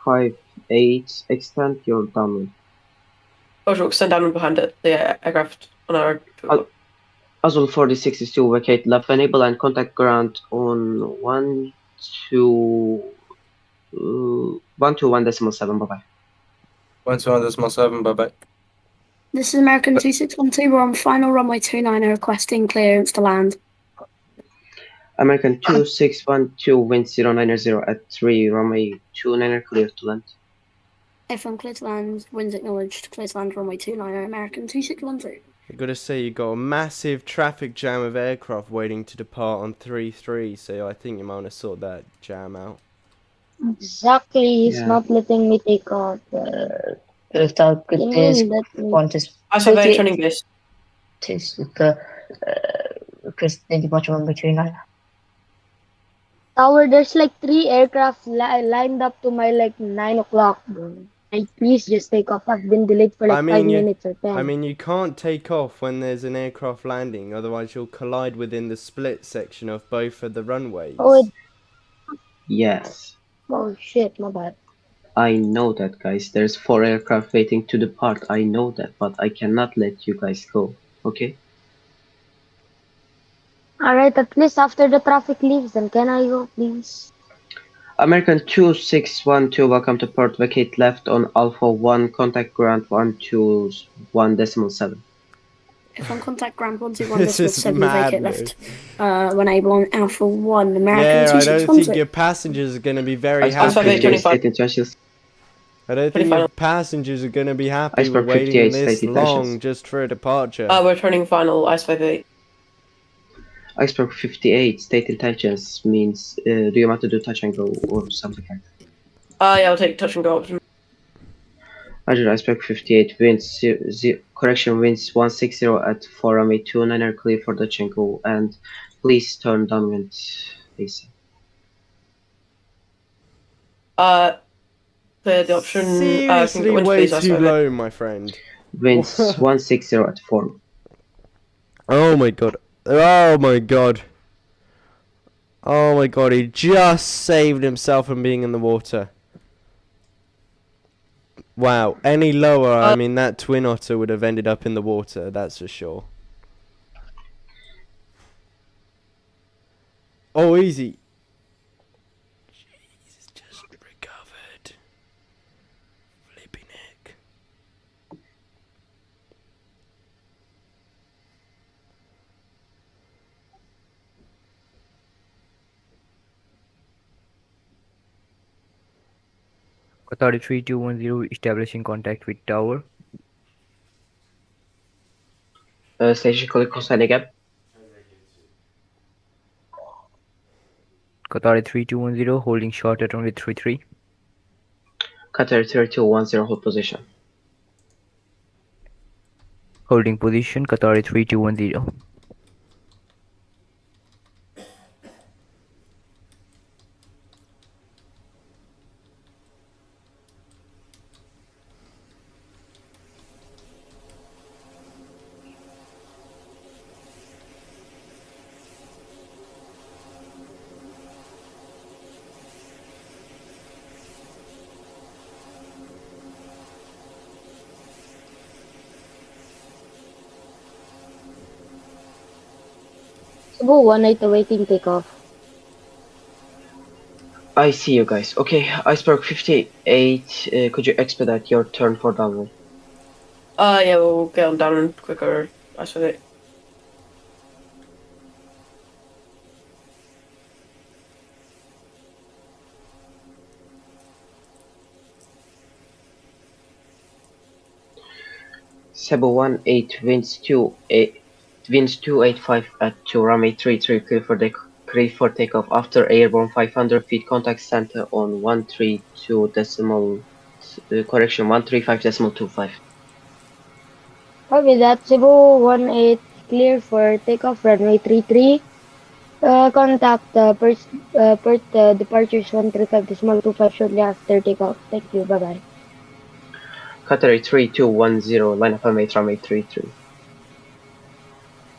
Speaker 11: 58, extend your downwind.
Speaker 22: Or extend down and behind it. The aircraft on our.
Speaker 11: Azul 4062, vacate left enable and contact ground on 121.7, bye bye.
Speaker 19: 121.7, bye bye.
Speaker 10: This is American 2612. We're on final runway 29er requesting clearance to land.
Speaker 11: American 2612, wind 090 at 3, runway 29er, clear to land.
Speaker 10: F1 clear to land, winds acknowledged, clear to land, runway 29, American 2612.
Speaker 1: I've got to say, you got a massive traffic jam of aircraft waiting to depart on 3-3, so I think you might want to sort that jam out.
Speaker 2: Exactly, he's
Speaker 11: Yeah.
Speaker 2: not letting me take off.
Speaker 13: Gustav, could
Speaker 2: Can
Speaker 13: this
Speaker 2: you let me?
Speaker 13: Qantas
Speaker 22: I saw that turning base.
Speaker 13: request the departure on between line?
Speaker 2: Tower, there's like 3 aircraft lined up to my like 9 o'clock, bro. Like, please just take off. I've been delayed for like 5 minutes or 10.
Speaker 1: I mean, you can't take off when there's an aircraft landing, otherwise you'll collide within the split section of both of the runways.
Speaker 2: Oh,
Speaker 11: Yes.
Speaker 2: oh shit, my bad.
Speaker 11: I know that, guys. There's 4 aircraft waiting to depart. I know that, but I cannot let you guys go. Okay?
Speaker 2: Alright, at least after the traffic leaves, then can I go, please?
Speaker 11: American 2612, welcome to port. Vacate left on Alpha 1. Contact ground 121.7.
Speaker 10: F1 contact ground 121
Speaker 1: This is
Speaker 10: decimal 7, vacate
Speaker 1: madness.
Speaker 10: left. When able on Alpha 1, American
Speaker 1: Yeah, I don't
Speaker 10: 2612.
Speaker 1: think your passengers are going to be very
Speaker 11: Iceberg
Speaker 1: happy.
Speaker 11: 58, state intentions.
Speaker 1: I don't think your passengers are going to be happy with
Speaker 11: Iceberg
Speaker 1: waiting
Speaker 11: 58,
Speaker 1: this
Speaker 11: state
Speaker 1: long
Speaker 11: intentions.
Speaker 1: just for a departure.
Speaker 22: We're turning final, Ice 58.
Speaker 11: Iceberg 58, state intentions means do you want to do touch and go or something like that?
Speaker 22: Yeah, I'll take touch and go option.
Speaker 11: Roger, Iceberg 58, winds, correction, winds 160 at 4 runway 29 are clear for touch and go, and please turn downwind facing.
Speaker 22: Clear the option.
Speaker 1: Seriously,
Speaker 22: wind
Speaker 1: way
Speaker 22: please,
Speaker 1: too
Speaker 22: Ice
Speaker 1: low, my friend.
Speaker 11: Winds 160 at 4.
Speaker 1: Oh my god. Oh my god. Oh my god, he just saved himself from being in the water. Wow, any lower, I mean, that Twin Otter would have ended up in the water, that's for sure. Oh, easy. Jesus, just recovered. Flipping heck.
Speaker 7: Qatar 3210 establishing contact with tower.
Speaker 11: Station call consigning gap.
Speaker 7: Qatar 3210 holding short at only 33.
Speaker 11: Qatar 3210 hold position.
Speaker 7: Holding position Qatar 3210.
Speaker 2: Cebu 18 awaiting takeoff.
Speaker 11: I see you guys. Okay, Iceberg 58, could you expedite your turn for downwind?
Speaker 22: Yeah, we'll get on down quicker, Ice 58.
Speaker 11: Cebu 18, winds 285 at 2 runway 33 clear for takeoff after airborne 500 feet contact center on 132 decimal correction 135.25.
Speaker 2: Copy that. Cebu 18 clear for takeoff runway 33. Contact Perth departures 135.25 shortly after takeoff. Thank you. Bye bye.
Speaker 11: Qatar 3210 line up runway 33.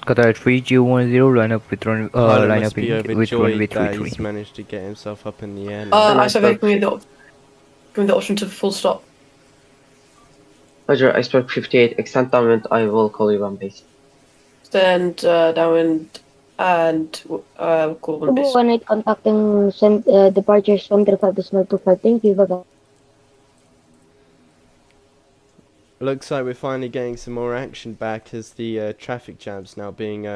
Speaker 7: Qatar 3210 line up with
Speaker 1: Pilot
Speaker 7: line
Speaker 1: must
Speaker 7: up
Speaker 1: be
Speaker 7: with runway
Speaker 1: overjoyed that
Speaker 7: 33.
Speaker 1: he's managed to get himself up in the air now.
Speaker 22: Ice 58, give me the option to full stop.
Speaker 11: Roger, Iceberg 58, extend downwind, I will call you on base.
Speaker 22: Stand downwind and call on base.
Speaker 2: Cebu 18 contacting departures 135.25. Thank you. Bye bye.
Speaker 1: Looks like we're finally getting some more action back as the traffic jam's now being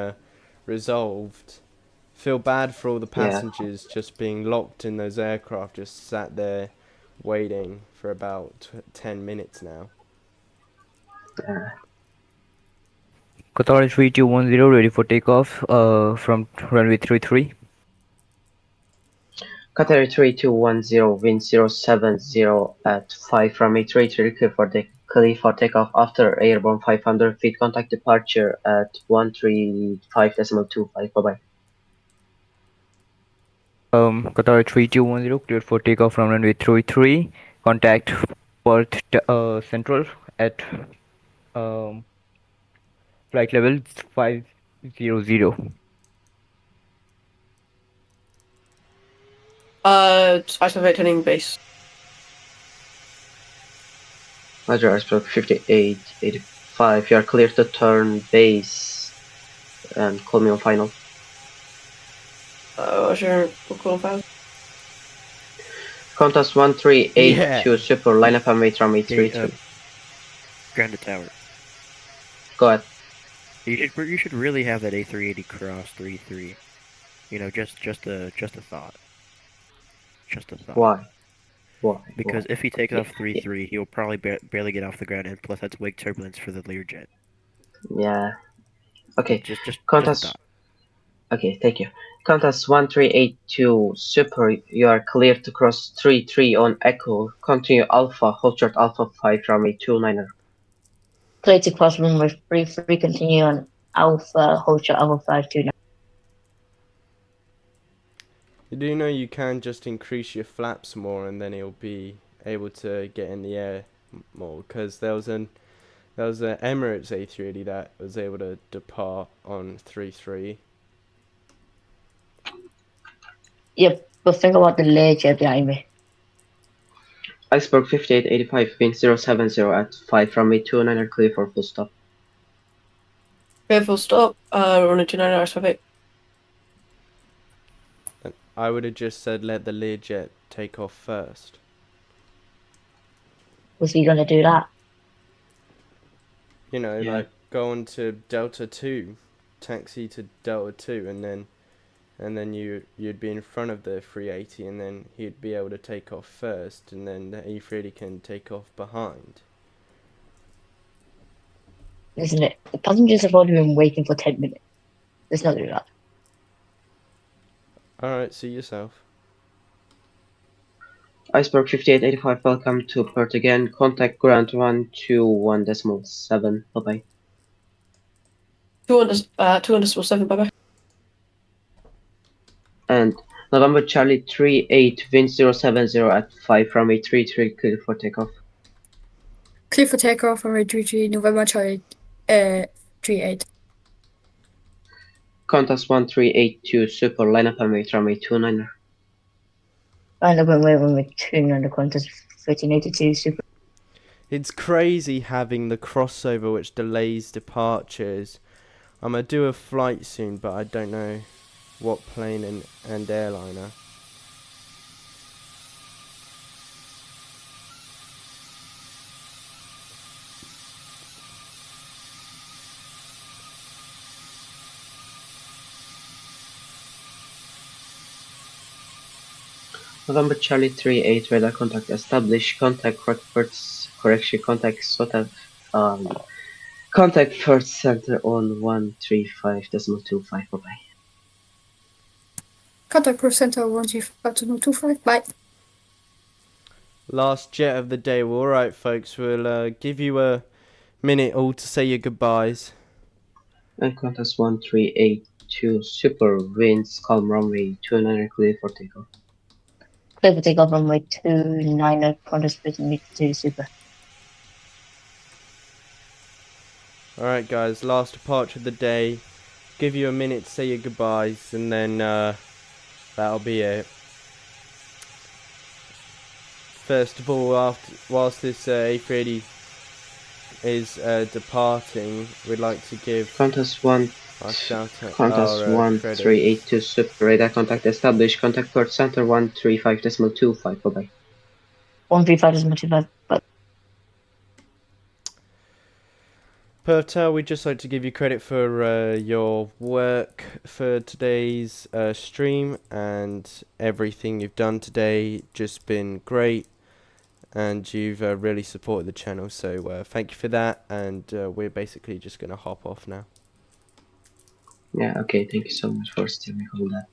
Speaker 1: resolved. feel bad for all the
Speaker 11: Yeah.
Speaker 1: passengers just being locked in those aircraft, just sat there waiting for about 10 minutes now.
Speaker 7: Qatar 3210 ready for takeoff from runway 33.
Speaker 11: Qatar 3210, wind 070 at 5 runway 33, clear for takeoff after airborne 500 feet, contact departure at 135.25, bye bye.
Speaker 7: Qatar 3210 cleared for takeoff from runway 33. Contact Perth Central at flight level 500.
Speaker 22: Iceberg heading base.
Speaker 11: Roger, Iceberg 5885, you are clear to turn base and call me on final.
Speaker 22: Roger, we'll call fast.
Speaker 11: Qantas 1382 Super, line up and wait runway 33.
Speaker 8: Grounded tower.
Speaker 11: Go ahead.
Speaker 8: You should really have that A380 cross 33. You know, just a thought. Just a thought.
Speaker 11: Why?
Speaker 8: Because if he takes off 33, he'll probably barely get off the ground, and plus that's wake turbulence for the Learjet.
Speaker 11: Yeah. Okay.
Speaker 8: Just
Speaker 11: Qantas.
Speaker 8: a thought.
Speaker 11: Okay, thank you. Qantas 1382 Super, you are clear to cross 33 on Echo. Continue Alpha, hold short Alpha 5, runway 29er.
Speaker 13: Clear to cross runway 33, continue on Alpha, hold short Alpha 529.
Speaker 1: You do know you can just increase your flaps more and then he'll be able to get in the air more, because there was an Emirates A380 that was able to depart on 33.
Speaker 13: Yep, but think about the Learjet behind me.
Speaker 11: Iceberg 5885, wind 070 at 5 runway 29er, clear for full stop.
Speaker 22: Okay, full stop. Runway 29er, Iceberg 8.
Speaker 1: I would have just said let the Learjet take off first.
Speaker 13: Was he gonna do that?
Speaker 1: You know, like go on to Delta 2, taxi to Delta 2, and then you'd be in front of the 380, and then he'd be able to take off first, and then the A380 can take off behind.
Speaker 13: Isn't it? The passengers have already been waiting for 10 minutes. Let's not do that.
Speaker 1: Alright, see yourself.
Speaker 11: Iceberg 5885, welcome to Perth again. Contact ground 121.7, bye bye.
Speaker 22: 200.7, bye bye.
Speaker 11: And November Charlie 38, wind 070 at 5 runway 33, clear for takeoff.
Speaker 10: Clear for takeoff runway 33, November Charlie 38.
Speaker 11: Qantas 1382 Super, line up and wait runway 29er.
Speaker 13: Line up and wait runway 29er, Qantas 1382 Super.
Speaker 1: It's crazy having the crossover which delays departures. I'm gonna do a flight soon, but I don't know what plane and airliner.
Speaker 11: November Charlie 38, radar contact established, contact Frankfurt's correction, contact SOTA, contact Perth Center on 135.25, bye bye.
Speaker 10: Contact Perth Center 135.25, bye.
Speaker 1: Last jet of the day. Well, alright folks, we'll give you a minute all to say your goodbyes.
Speaker 11: And Qantas 1382 Super, winds calm runway 29er, clear for takeoff.
Speaker 13: Clear for takeoff runway 29er, Qantas 1382 Super.
Speaker 1: Alright guys, last departure of the day. Give you a minute to say your goodbyes, and then that'll be it. First of all, whilst this A380 is departing, we'd like to give
Speaker 11: Qantas
Speaker 1: our shout out.
Speaker 11: Qantas 1382 Super, radar contact established, contact Perth Center 135.25, bye bye.
Speaker 13: 135.25, bye.
Speaker 1: Perth Tower, we'd just like to give you credit for your work for today's stream, and everything you've done today. Just been great, and you've really supported the channel, so thank you for that, and we're basically just going to hop off now.
Speaker 11: Yeah, okay, thank you so much for stealing all that.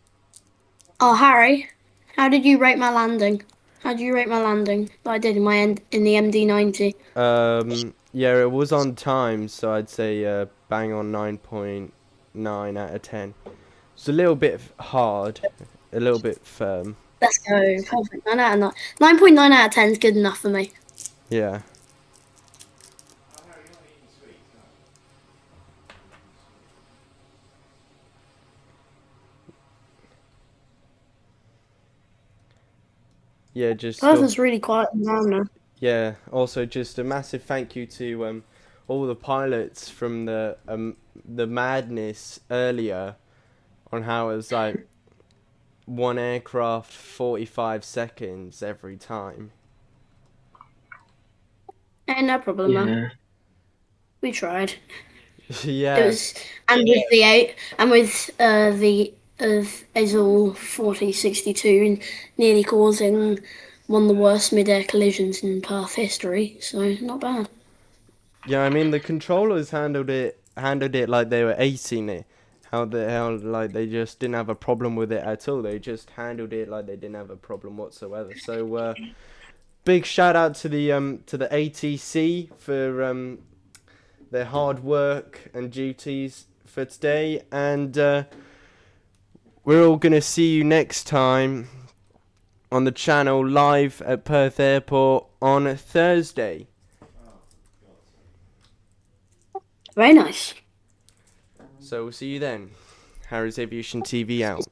Speaker 10: Oh, Harry, how did you rate my landing? How did you rate my landing that I did in my in the MD-90?
Speaker 1: Yeah, it was on time, so I'd say bang on 9.9 out of 10. It's a little bit hard, a little bit firm.
Speaker 10: Let's go. Perfect. 9 out of 9. 9.9 out of 10 is good enough for me.
Speaker 1: Yeah. Yeah, just...
Speaker 10: Perth is really quiet down now.
Speaker 1: Yeah, also just a massive thank you to all the pilots from the madness earlier on how it was like one aircraft 45 seconds every time.
Speaker 10: Hey, no problem,
Speaker 11: Yeah.
Speaker 10: man. We tried.
Speaker 1: Yeah.
Speaker 10: It was, and with the 8, and with the Azul 4062 nearly causing one of the worst mid-air collisions in Perth history, so not bad.
Speaker 1: Yeah, I mean the controllers handled it like they were acing it. How like they just didn't have a problem with it at all. They just handled it like they didn't have a problem whatsoever. So big shout out to the ATC for their hard work and duties for today, and we're all gonna see you next time on the channel live at Perth Airport on Thursday.
Speaker 10: Very nice.
Speaker 1: So we'll see you then. Harry's Aviation TV out.